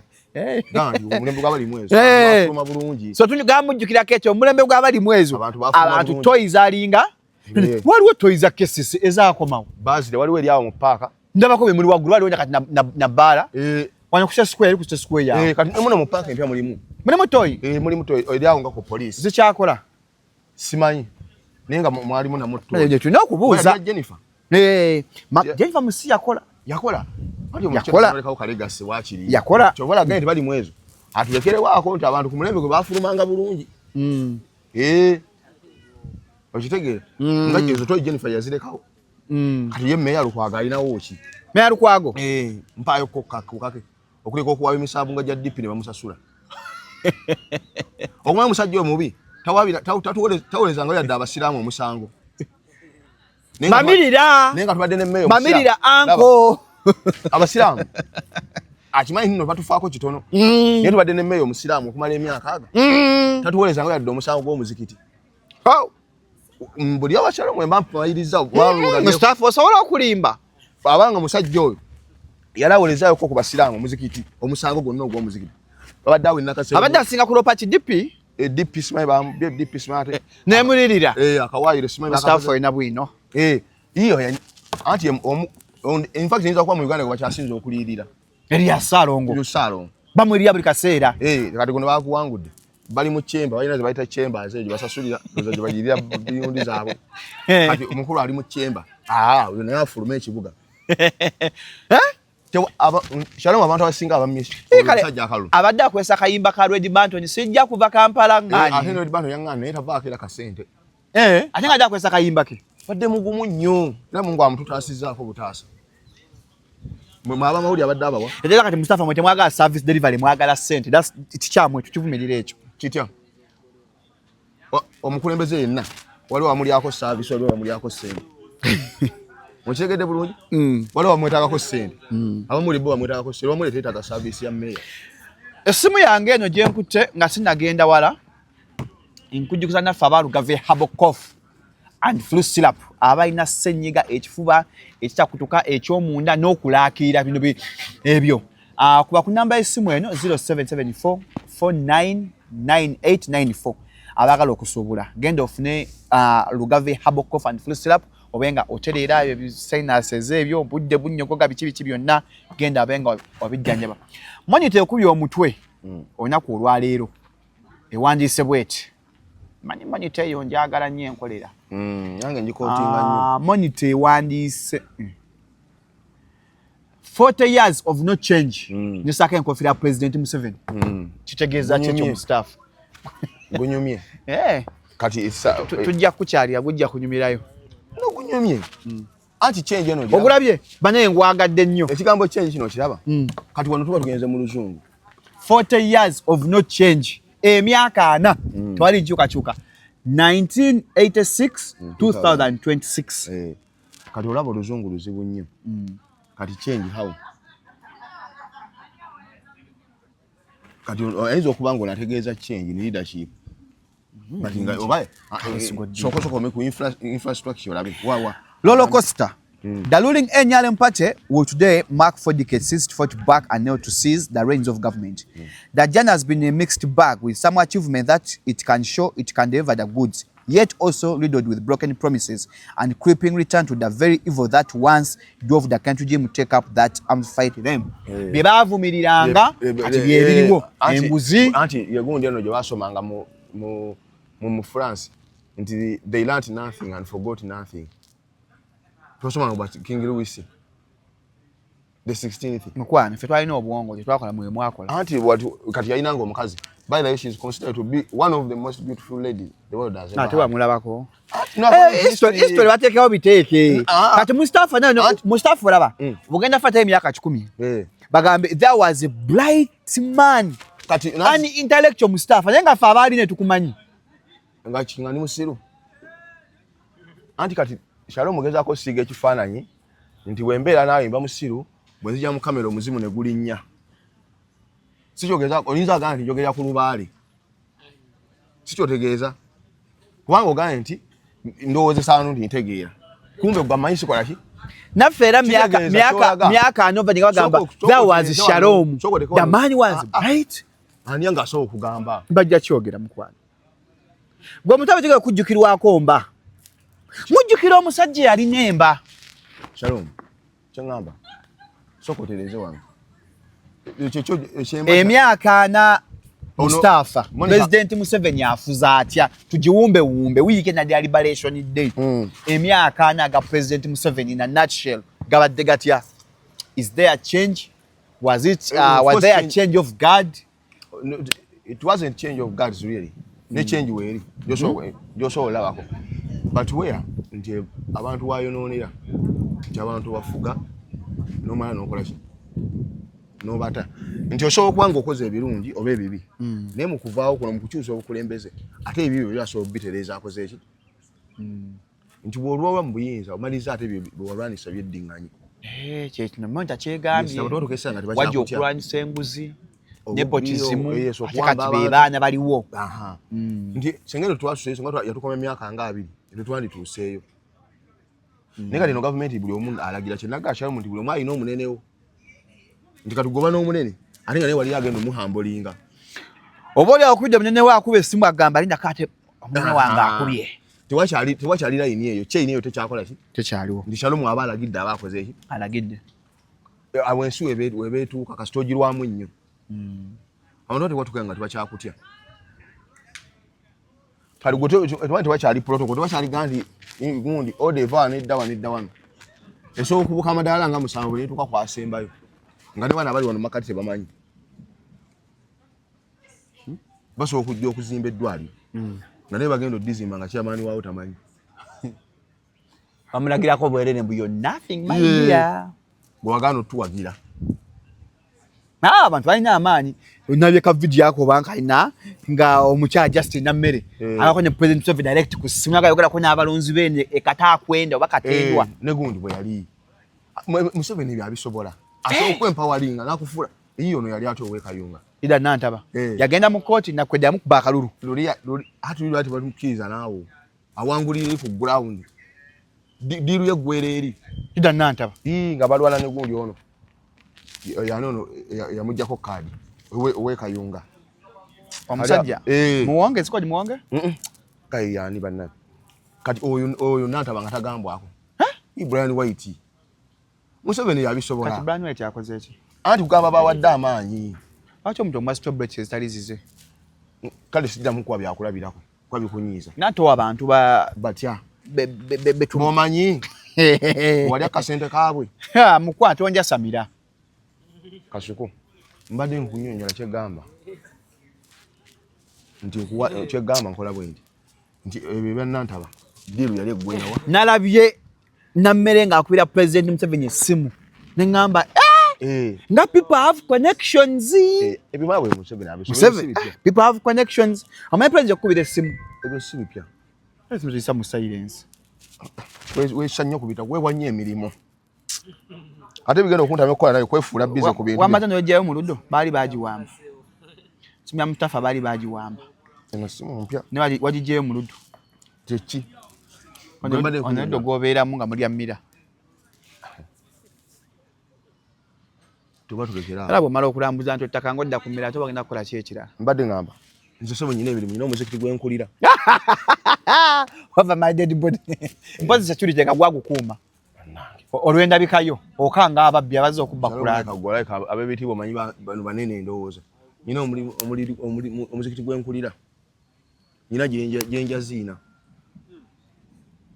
B: omulembe gw'abalimu ezo bafuluma bulungi
A: so tugamujjukirako ekyo omulembe gw'abalimu ezo abantu toys alinga waliwo toys za kesisi ezaakomawo
B: bazire waliwo eryawo mu paaka
A: ndabako be muli waggulu waliwo kati na bbaala wanya kusha square ku square yawo
B: kati muno mu paaka empya mulimu
A: toy
B: mulimu toy eryawo nga ku police
A: zikyakola
B: simanyi nenga mwalimu na moto
A: nje tulina okubuuza
B: Jennifer
A: Jennifer musi yakola
B: yakola kyobola gende bali mwezo atulekerewako nti abantu ku mulembe gwe bafulumanga bulungi okitegeera nga ezo toyi Jennifer yazirekawo kati ye meya Lukwago alinawo ki
A: meya Lukwago
B: mpaayo kokake okuleka okuwaba emisanvu nga gya DP ne bamusasula okumanya omusajja omubi tawulezanga yadde abasiraamu omusango
A: mamirira
B: nenga tubadde ne meyo
A: mamirira anko
B: abasiraamu akimanyi nno batufaako kitono naye tubadde ne meyo omusiraamu okumala emyaka aga tatuwolezanga yadde omusango gw'omuzikiti buli abakyalo mwe mpamayiriza
A: Mustafa osobola okulimba
B: abanga musajja oyo yali awolezayoko ku basiraamu omuzikiti omusango gwonna ogw'omuzikiti babadde awo enakase
A: abadde asinga kulopa ki DP
B: DP smart
A: nemulirira
B: akawayire smart
A: Mustafa ina bwino
B: iyo anti in fact niza kwa mu Uganda kwa kyasinze okulirira
A: Elias Ssalongo bamulirira buli kaseera
B: kati guno bakuwangudde bali mu chemba balina ze bayita chemba ezo basasulira ezo bagirira biyundi zaabo kati omukulu ali mu chemba uyo naye afuluma ekibuga Shalom abantu abasinga abamisi.
A: Sajja akalu. Abadde akwesa kayimba ka Red Banton sijja kuva Kampala ngani.
B: Ate Red Banton yangana era baakira kasente.
A: Ate nga akwesa kayimba ke.
B: Badde mugumu nnyo. Era Mungu amututaasizaako butaasa. Mwaba mawuli abadde abawa.
A: Era kati Mustafa mwete mwagala service delivery mwagala sente. That's tikyamwe tukivumirira ekyo.
B: Kitya. Omukulembeze yenna waliwo amulyako service waliwo amulyako sente. Muchegede bulungi? Waliwo amwetagako sente. Abamuli bo amwetagako sente. Wamuli teetaaga service ya meya.
A: Essimu yange eno gye nkutte nga sinagenda wala. Nkujjukiza naffe abalugave herbal cough and flu syrup abalina ssenyiga ekifuba ekitakutuka ekyomunda n'okulaakirira bino ebyo. Kuba ku namba y'essimu eno 0774 499894 abagala okusuubula genda ofune lugave herbal cough and flu syrup obenga oterera ebyo sinuses ebyo obudde bunnyogoga biki byonna genda abenga obijjanjaba. Monitor ekubya omutwe olunaku olwaleero ewandiise bweti mani monitor eyo njagala nnyo enkolera
B: nange njikootinga nnyo.
A: Monitor ewandiise 40 years of no change nisaka enkofira ya President Museveni kitegeeza kyekyo Mustafa
B: gunyumye kati
A: tujja kukyalira gujja kunyumirayo
B: no gunyumye anti change eno
A: ogulabye banaye ngwagadde nnyo
B: ekigambo change kino kiraba kati wano tuba tugenze mu luzungu
A: 40 years of no change emyaka 4 twali nkyukakyuka 1986 2026
B: kati olaba oluzungu luzibu nnyo kati change how kati ayinza okuba nga onategeeza change ne leadership kati nga oba soko ku infrastructure olabe wawa
A: Lolo Costa. The ruling NRM party will today mark 4 decades since it fought back and nailed to seize the reins of government. The journey has been a mixed bag with some achievement that it can show it can deliver the goods, yet also riddled with broken promises and creeping return to the very evil that once drove the country to take up that armed fight them. Bebavumiriranga ati byebiriwo embuzi
B: anti yegundi eno gye basomanga mu France nti they learned nothing and forgot nothing. Tosomanga about King Louis the 16th.
A: Mukwana fe twalina obwongo gye twakola mwe mwakola.
B: Anti kati yayinanga omukazi. By the way, she is considered to be one of the most beautiful ladies the world has ever had.
A: Tewa mulabako. History batekewo biteeke. Kati Mustafa nano Mustafa olaba. Bugenda fata emyaka 10. Bagambe there was a bright man. Kati an intellectual Mustafa nenga fa abali ne tukumanyi.
B: Nga kingani musiru. Anti kati Shalom mugezako siga ekifaananyi nti wembeera nawe mba musiru bwe nzija mu kamera omuzimu ne gulinnya. Sikyogeza oyinza agamba nti njogera ku lubaale. Sikyotegeeza. Kubanga ogamba nti ndowoozesa wano nti ntegeera. Kumbe gwa manyi sikola ki?
A: Naffe era myaka anova bagamba that was Shalom. The man was bright.
B: Ani anga asobola okugamba.
A: Bajja kyogera mukwano. Gwe mutabe tegeka kujjukirwako mba. Mujjukira omusajja yali nemba.
B: Shalom. Kyangamba. Sokotereze wange.
A: Emyaka 4 Mustafa President Museveni afuza atya tujiwumbe wiike na liberation day. Emyaka 4 ga President Museveni in a nutshell gabadde gatya. Is there a change? Was it was there a change of guard?
B: No, it wasn't change of guards really. Ne change weri. Joso olabako. But where nti abantu wayononera nti abantu bafuga no mala nokola ki no bata nti osobola kwanga okoze ebirungi oba ebibi naye mu kuvaawo kuno mu kukyusa obukulembeze ate ebibyo byasobola bitereza akoze eki nti bw'olwawa mu buyinza omaliza ate ebyo walwanisa byeddiŋŋanyi
A: kyekino mmonta kyegambye wajja okulwanyisa enguzi nepotism ate kati be baana baliwo
B: nti sengero twasuseeyo songa yatukoma emyaka nga 2 tetwandituuseeyo naye kati eno gavumenti buli omu alagira kyenaga Shalom nti buli omu alina omunenewo nti katugoba n'omunene ate nga naye wali agenda omuhambulinga
A: oba oli akubidde munene we akuba essimu agamba linda kate omunene wange akubye
B: tewakyali layini eyo kyeyini eyo tekyakola ki
A: tekyaliwo
B: nti Shalom aba alagidde aba akoze eki
A: alagidde
B: awensi webeetuuka kasita ogirwamu nnyo abantu tewatukuya nga tebakyakutya kali tewakyali protocol tewakyali gandi gundi odeva nedda wano esobola okubuuka amadaala nga 7 netuuka kwasembayo nga ne bana bali wano makati tebamanyi basobola okujja okuzimba eddwaliro nga naye bagenda oddizimba nga kyamaani waawo tamanyi
A: bamulagirako bwerere mbu you're nothing my dear
B: bwewagaana otuwagira
A: abantu balina amaanyi onabyeka vidiyo yako obanka alina nga omukyala Justin nammere abakonye President Museveni direct ku simu agayogerako n'abalonzi bene ekataakwenda oba katendwa
B: ne gundi bwe yali Museveni byabisobola asobola okwempawalinga n'akufuula eyiyo ono yali ate ow'ekayunga
A: ida nantaba yagenda mu kooti nakweddamu kuba akalulu
B: atulira ati bamukkiriza naawo awangulire ku ground diru yeggwera eri
A: ida nantaba
B: nga balwana ne gundi ono yanono yamujjako kaadi ow'ekayunga
A: omusajja muwonge sikodi muwonge
B: kayi yani banna kati oyo nantaba nga tagambwako Brian White Museveni yabisobola
A: kati Brian White yakoze ki
B: anti kugamba bawadde amaanyi
A: lwaki omuntu omastobret ezitali zize
B: kale siddamu kuba byakulabirako kuba bikunyiiza
A: natowa abantu
B: batya
A: betumomanyi
B: wali akasente kaabwe
A: mukwate onja samira
B: kasuku mbadde nkunyonyola kyegamba nti kyegamba nkola bwe nti ebyo byannantaba diru yali eggwenawa
A: nalabye nammere ng'akubira President Museveni essimu neŋŋamba nga people have connections
B: ebimaawe Museveni
A: people have connections omanyi President okubira essimu
B: ebyo si bipya
A: tuyisa mu silence
B: weesa nnyo kubita weewanye emirimu ate bigenda okuntamya okukola naye kwefuula bize ku bintu
A: wamaza noyojjayo mu luddo baali bagiwamba simu ya Mustafa baali bagiwamba
B: eno simu mpya
A: ne wagijjayo mu luddo
B: kyeki
A: oneddo gwobeeramu nga mulya mmira
B: tuba tulekera
A: era bw'omala okulambuza nti ottaka ng'odda ku mmira ate bagenda kukola ki ekirala
B: mbadde ngamba nze sobo nyina emirimu nyina omuzikiti gwenkulira
A: wava my dead body mpozi security nga gwagukuuma olw'endabikayo okanga ababbi abazze okubba kulaani
B: ab'ebitiibwa omanyi bano banene endowooza nyina omuzikiti gwenkulira nyina gyenjaziina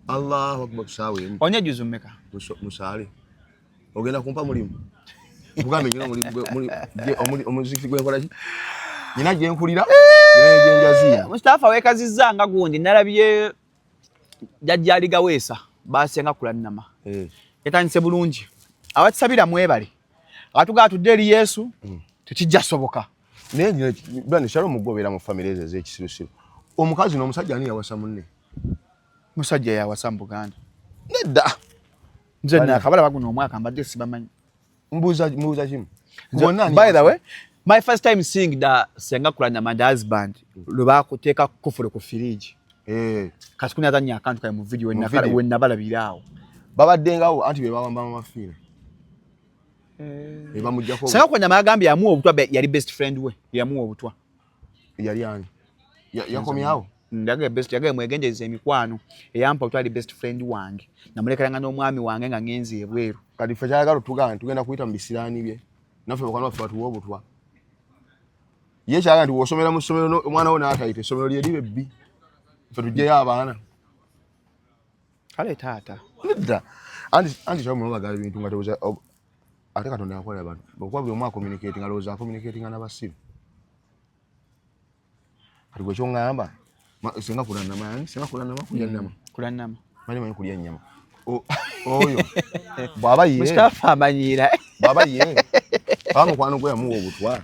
B: Allahu akbar kusaawa emu
A: onyejuzu mmeka
B: musaale ogenda kumpa mulimu kugambe nyina omuzikiti gwenkola ki nyina gyenkulira gyenjaziina
A: Mustafa weekazizza nga gundi nalabye jjajja aligaweesa Ssenga Kulanama yatandise bulungi abatusabira mwebale atugaa tudde eri Yesu tekijja soboka
B: naye bani shalo mugobeera mu famire ezo ez'ekisirusiru omukazi n'omusajja ani yawasa munne
A: musajja yawasa mu Buganda
B: nedda
A: nze nakabala baguno omwaka mbadde sibamanyi
B: mbuuza kimu
A: by the way my first time seeing the Ssenga Kulanama and husband lwe baakuteeka kufule ku firiji kati kunazanya akantu kali mu video wennabalabira awo
B: babaddengawo anti be bawamba amafiina bamujjako
A: Ssenga Kulanama yagambye yamuwa obutwa yali best friend we yamuwa obutwa
B: yali ani yakomyawo
A: yagaye mwegendereza emikwano eyampa obutwa yali best friend wange namulekeranga n'omwami wange nga ngenzi ebweru
B: kati ffe kyayagala tugenda kuyita mu bisiraani bye naffe bakwana baffe batuwa obutwa ye kyayagala nti wosomera mu ssomero omwana wo n'atayita essomero lye libe bbi ffe tugyeyo abaana
A: kale taata
B: nedda anti kyalo munobagaa ebintu nga tewuza ate Katonda yakola abantu okuba buli omu acommunicating alowooza acommunicatinga n'abasibe kati gwe kyoŋŋamba Ssenga Kulanama
A: Kulanama
B: manyi kulya ennyama oyo bw'aba ye
A: Mustafa amanyiira
B: bw'aba ye mukwano gwe yamuwa obutwa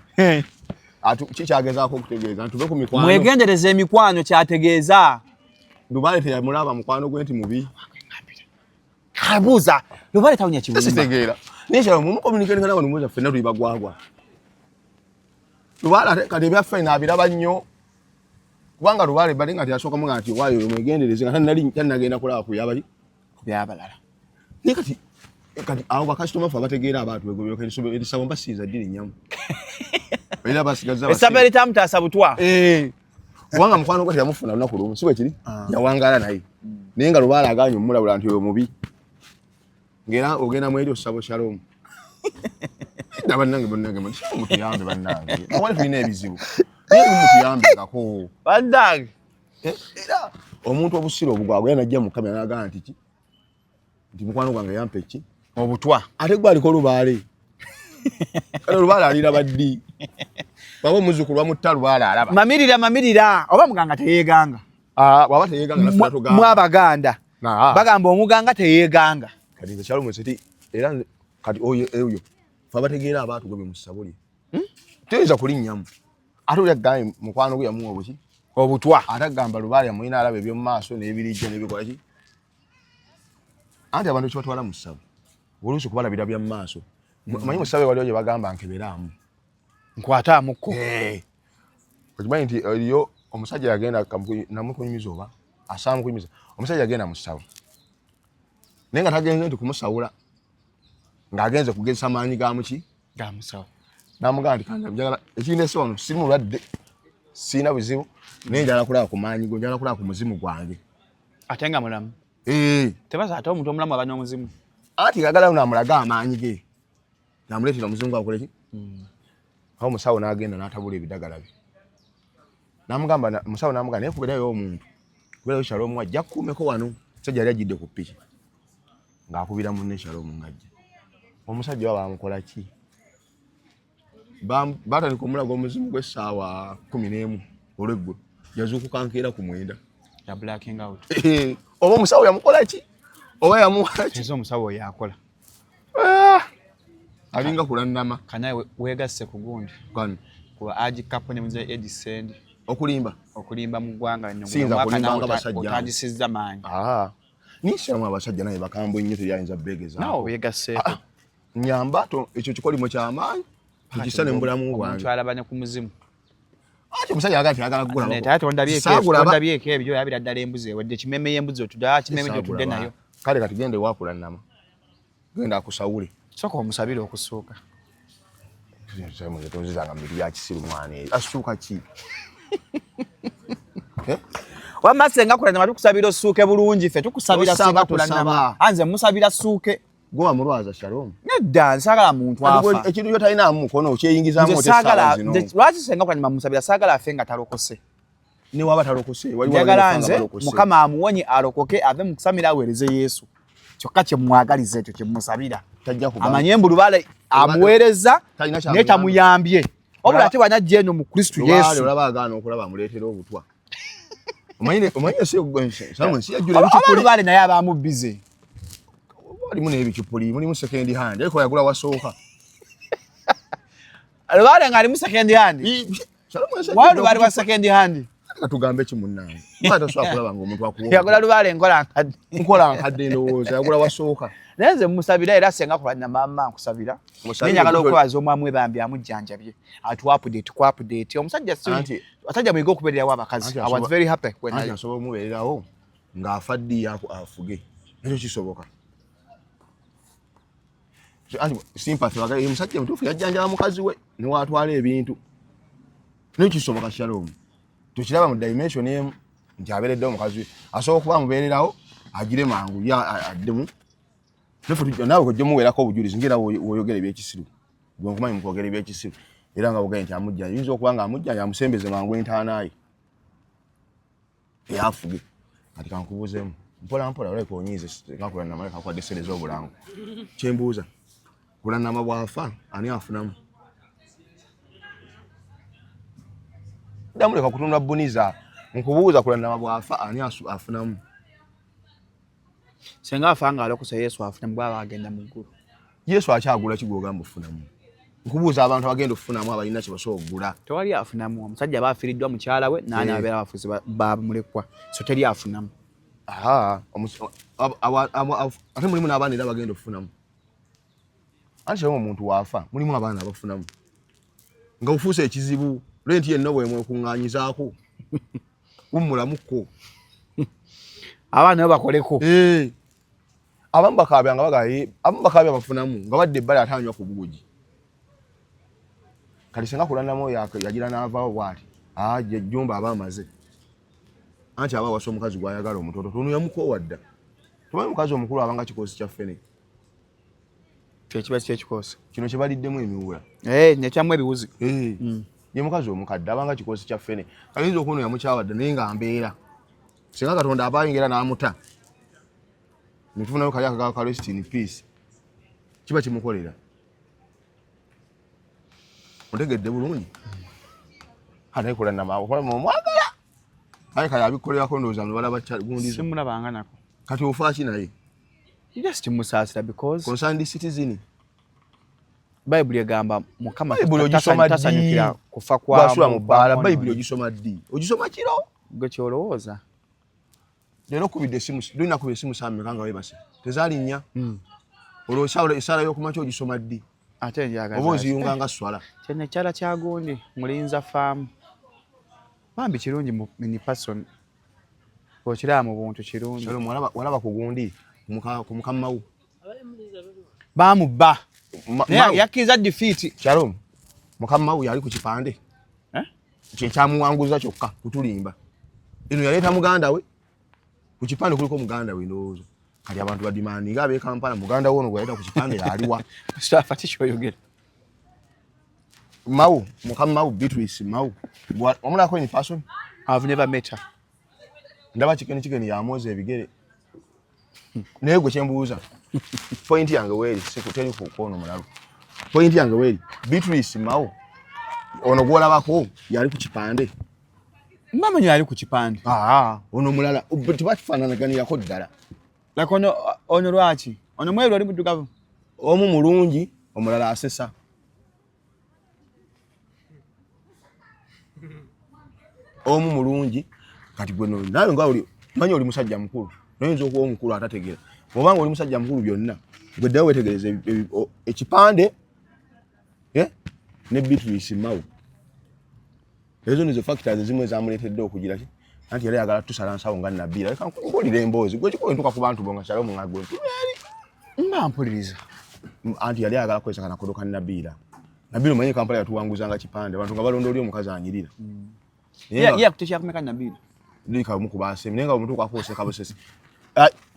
B: kikyagezaako okutegeeza ntuve ku mikwano
A: mwegendereza emikwano kyategeeza
B: Lubale teyamulaba mukwano gwe nti mubi
A: kabuuza Lubale tawunya kibulimba
B: sitegeera naye kyalo mumukomuniketinga n'abantu mweza ffenna tulibagwagwa Lubale ate kati ebyaffe naabiraba nnyo kubanga Lubale bali nga tyasookamu nga nti waayo mwegendereze nga tannagenda kulaba kuyabali
A: byabalala
B: naye kati awo bakasitoma ffe abategeera abantu erisabo mbasiiza ddiri nnyamu era basigaza
A: essaba eritamutaasa butwa
B: kubanga mukwano gwe teyamufuna lunaku lumu si bwe kiri yawangaala naye naye nga Lubale aganye omulabula nti oyo mubi ngera ogenda mu eryo ssabo Shalom bannange mutuyambe bannange awali tulina ebizibu naye mutuyambengako
A: bannange
B: era omuntu obusiro obugwa agenda najja mu kamera n'agamba nti mukwano gwange yampa eki
A: obutwa
B: ate gwe aliko Lubale Kale lubaala alira baddi. Baba muzukulu bamutta lubaala alaba.
A: Mamirira oba muganga teyeeganga.
B: Baba teyeeganga naffe tugamba.
A: Mwabaganda. Bagamba omuganga teyeeganga.
B: Kati nze kyalo mwesiti era kati oyo faba tegeera abantu gwe musabuli. Tuyinza kulinnyamu. Ate olya gaye mukwano gwe yamuwa obuki?
A: Obutwa.
B: Atagamba lubaala yamulina alaba ebyo mu maaso n'ebirijja n'ebikola ki? Anti abantu kibatwala mu ssabo. Oluusi kubalabira bya mu maaso. Manyi mu ssabo waliwo gye bagamba nkeberamu.
A: Nkwata amukko.
B: Okimanyi nti eriyo omusajja yagenda namukunyumiza oba asaamu kunyumiza. Omusajja yagenda mu ssabo. Naye nga tagenze nti kumusawula. Ng'agenze kugezesa maanyi ga muki?
A: Ga musawo.
B: Namugamba nti kanja njagala ekinde se wano si mulwadde. Sina buzibu. Naye njagala kulaba ku maanyi go, njagala kulaba ku muzimu gwange.
A: Ate nga mulamu. Tebaza ate omuntu omulamu aba n'omuzimu.
B: Ati kagala unamulaga amaanyi ge. Namuleetera omuzimu gwa koleki? Aho musawo n'agenda n'atabula ebidagala bye. Namugamba musawo namugamba naye kubeerayo omuntu. Kubeerayo Shalom ajja kukumeko wano. Sajja yali ajjidde ku ppiki. Ng'akubira munne Shalom ng'ajja. Omusajja wa bamukola ki? Batandika omulaga omuzimu gw'essaawa 11 olw'eggulu. Yazuukuka nkeera ku 9.
A: Ya blacking out.
B: Oba omusawo yamukola ki? Oba yamuwa ki?
A: Ezo omusawo yakola.
B: Alinga kulanama.
A: Kanaye weegasse ku gundi.
B: Kwani?
A: Kuba agi kapo ne muze Edisend. Okulimba mu ggwanga nno.
B: Sinza kulimba abasajja.
A: Otandisizza maanyi.
B: Nishamu abasajja naye bakambwe nnyo teyayinza beegeza.
A: Nawe weegasseeko.
B: Nyamba ekyo kikolimo ky'amaanyi. Tukisane mu bulamu bwange.
A: Omuntu alabane ku muzimu.
B: Ate omusajja agati agala kugula.
A: Ate ondabyeko ebyo yabira ddala embuzi ewedde kimeme y'embuzi otudde kimeme gy'otudde nayo.
B: Kale kati gende wakulanama. Genda akusawule.
A: Soka omusabire okusuuka.
B: Tozizanga mbiri ya kisiru mwana asuuka ki?
A: Wamma Ssenga Kulanama tukusabira osuuke bulungi ffe tukusabira Ssenga Kulanama. Anze musabira suuke.
B: Gwa mulwaza Shalom.
A: Nedda nsagala muntu afa.
B: Ekintu kyo talina mu mukono okyeyingizaamu otesala zino.
A: Lwaki Ssenga Kulanama musabira sagala afe nga talokose.
B: Ne waba talokose wali
A: njagala nze Mukama amuwonye alokoke ave mu kusamira aweereze Yesu. Kyokka kye mwagaliza ekyo kye musabira. Amanye mbulubale amuweereza ne tamuyambye. Obula ate wanajja eno mu Kristo Yesu.
B: Olaba agaana okulaba amuleetera obutwa. Omanye se ogwense. Samwe si ajula ebikipuli.
A: Obulubale naye abaamu bize.
B: Mulimu n'ebikipuli, mulimu second hand. Ariko yagula wasooka.
A: Olubale ng'alimu second hand. Wali lubale wa second hand.
B: Katugambe ki munnange. Mwata so akulaba ng'omuntu akuwo.
A: Yagula lubale
B: nkola nkadde ndowooza yagula wasooka.
A: Naye nze musabira era Ssenga Kulanama mama nkusabira. Njagala okwebaza omwamu ebambi amujjanjabye. Atu update ku update. Omusajja asajja mwiga okubeererawo abakazi. I was very happy when I
B: asobola omubeererawo ng'afa ddi afuge. Ekyo kisoboka. Anti sympathy wagaye omusajja mutuufu yajjanjaba mukazi we ne watwala ebintu. N'ekyo kisoboka Shalom. Tukiraba mu dimension emu nti abeereddewo omukazi we asobola okuba amubeererawo agire mangu addemu. Nawe kojja muweerako obujulizi ngera woyogera ebyekisiru. Gwe nkumanyi mukwogera ebyekisiru. Era nga bugaye nti amujja. Yinza okuba nga amujja yamusembeze mangu entaana ye. Yafuge. Kati kankubuuzeemu. Mpola olabika onyiize Ssenga Kulanama leka akwadde essere z'obulango. Kyembuuza. Kulanama bw'afa ani afunamu? Damuleka kutunula buniza. Nkubuuza Kulanama bw'afa ani afunamu?
A: Ssenga afa ng'alokose Yesu afunamu bw'aba agenda mu ggulu.
B: Yesu akyagula kigogamba ofunamu. Nkubuuza abantu abagenda okufunamu abalina kye basobola okugula.
A: Tewali afunamu. Omusajja aba afiiriddwa mukyala we n'ani abeera abafuzi bamulekwa. So teri afunamu.
B: Ate mulimu n'abaana era bagenda okufunamu. Anti Shalom omuntu waafa mulimu abaana abafunamu. Nga ofuuse ekizibu lenti yenna bwemwekuŋŋaanyizaako. Wummulamuko.
A: Abaana nabo bakoleko.
B: Abamu bakaabya bafunamu nga badde ebbali atanywa ku buguji. Kati Ssenga Kulanama yagira n'avaawo bw'ati. Jjumba aba amaze. Anti aba wasa omukazi gw'ayagala omutoto tonuyamuko wadda. Tumanyi mukazi omukulu abanga kikosi kya ffene.
A: Kyekiba kyekikosi.
B: Kino kye baliddemu emiwula.
A: Nekyamu ebiwuzi.
B: Ye mukazi omukadde abanga kikosi kya ffene. Kayinza okuno yamukyawadde naye nga mbeera. Ssenga Katonda abayingira n'amuta. Nitufunayo kali akagala ka rest in peace. Kiba kimukolera. Otegedde bulungi. Hata kola na mawo. Kola mwagala. Ayi kaya abikolera ko ndoza mbala bacha gundi.
A: Simulabanga nako.
B: Kati ofa ki naye?
A: Just musasira because
B: concerned citizen.
A: Bible egamba mukama
B: tasanyukira
A: kufa kwa
B: basula mu bbala. Bible ogisoma ddi? Ogisoma kiro?
A: Gwe kyolowooza.
B: Lero kubidde simu, dulina kubidde simu samme kanga webase. Tezaali nnya. Olwo esala y'okumakya ogisoma ddi?
A: Ate njagaza.
B: Oba oziyunganga swala.
A: Kyenne kyala kya gundi mulinza faamu. Bambi kirungi ni person. Okiraba mu buntu kirungi.
B: Shalom walaba ku gundi ku mukamawu.
A: Bamubba. Yakkiriza defeat.
B: Shalom. Mukamawu yali ku kipande. Kye kyamuwanguza kyokka kutulimba. Eno yaleeta muganda we. Ku kipande kuliko muganda we ndowooza. Kali abantu badimandinga abe Kampala muganda wono gwe yaleeta ku kipande yaliwa.
A: Mustafa tishoyogera.
B: Mau, Mukamawu Beatrice Mau. Omulako in person?
A: I've never met her.
B: Ndaba chicken ya moze ebigere. Naye gwe kyembuuza. Point yange weri sekuteri ku kono mulalo. Point yange weri Beatrice Mau. Ono gwolabako yali ku kipande.
A: Mama yali ku kipande.
B: Ono mulala tebatifaananaganirako ddala.
A: Like ono lwaki? Ono mweru ali muddugavu.
B: Omu mulungi, omulala asesa. Omu mulungi kati gwe nawe nga oli manyi oli musajja mukulu noyinza okuba omukulu atategeera obanga oli musajja mukulu byonna gwe ddawe wetegereza ekipande ne Beatrice Mau ezo nizo factors zimwe zamuleetedde okugira ki anti yali ayagala tusala nsawo nga Nabila leka nkubuulira emboozi gwe kikola entuka ku bantu bonga Shalom nga gwe
A: mba mpuliriza
B: anti yali ayagala kwesaka na kodoka Nabila omanyi Kampala yatuwanguzanga kipande abantu nga balonda oli omukazi anyirira
A: kutekia kumeka Nabila.
B: Lika omu kubasemi nenga omuntu kwakose kabosesi.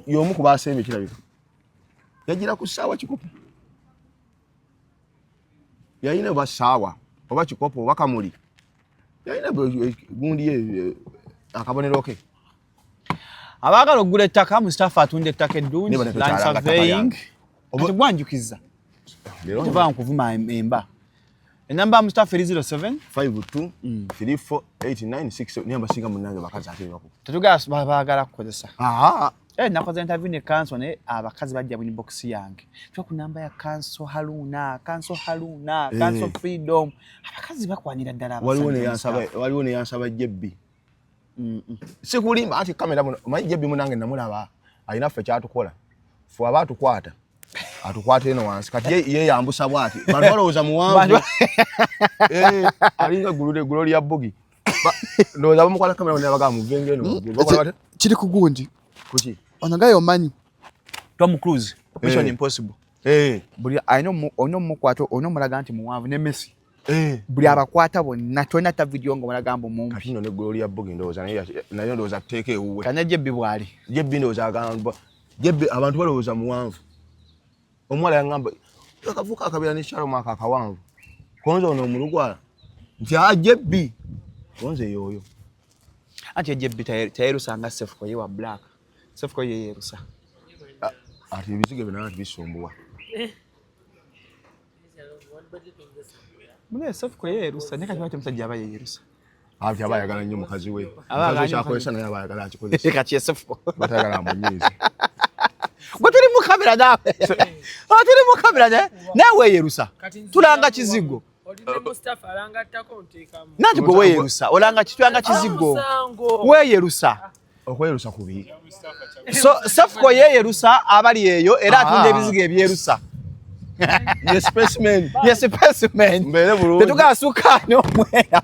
B: Yo omu kubasemi kirabika. Yagira ku sawa kikopo. Yayina basawa oba kikopo oba kamuli. Yayina gundi akabonero ke.
A: Abagala ogula ettaka Mustafa atunde ettaka eddungi land surveying. Oba gwanjukiza. Teva nkuvuma emba. Enamba Mustafa 07
B: 52 34 89 namba singa munange bakazi ate bako.
A: Tetugas bagala kukozesa. Nakoze interview ne council ne abakazi bajja mu inbox yange. Twa ku namba ya council Haruna, council freedom. Abakazi bakwanira ddala abakazi.
B: Waliwo ne yansaba jebbi. Sikulimba ati kamera muno. Manyi jebbi munange namulaba. Alina ffe kyatukola. Fu abantu kwata. Atukwate eno wansi kati ye yambusa bwati bantu balowooza muwanvu alinga gulo lya bogi ndowooza bamukwala kamera nebaga muvenga eno
A: kiri ku gundi
B: kuki
A: ono gayo manyi Tom Cruise Mission Impossible buli ono mukwata ono mulaga nti muwanvu ne Messi buli abakwata bonna tona ta video ngo mulagamba mumbi
B: kati no ne gulo lya bogi ndowooza nayo ndowooza teeke ewuwe
A: kanya jebbi bwali
B: jebbi ndowooza agamba jebbi abantu balowooza muwanvu omwala yangamba akavuka akabira ne Shalom akawanvu konzo ono omulugwala nti jebbi konze yoyo
A: ati jebbi tayerusa nga Sefko yewa black Sefko yeyerusa
B: ati bizige bina ati bisumbuwa
A: mune Sefko yeyerusa ne kati musajja aba yeyerusa
B: ati abayagala nnyo mukazi we mukazi akoyesa naye abayagala akikozesa
A: kati Sefko
B: batagala amanyizi
A: Tuli mu kamera dawe. Tuli mu kamera nawe yerusa. Tulanga kizigo.
D: Olinde Mustafa alanga tako ntekamu.
A: Nanti gwe yerusa. Olanga kitwanga kizigo. We yerusa.
B: Okwerusa kubi.
A: So Sefko yerusa abali eyo era atunde ebizigo ebyerusa.
B: Yes specimen.
A: Yes specimen.
B: Mbere bulungi.
A: Tetugasuka no mwera.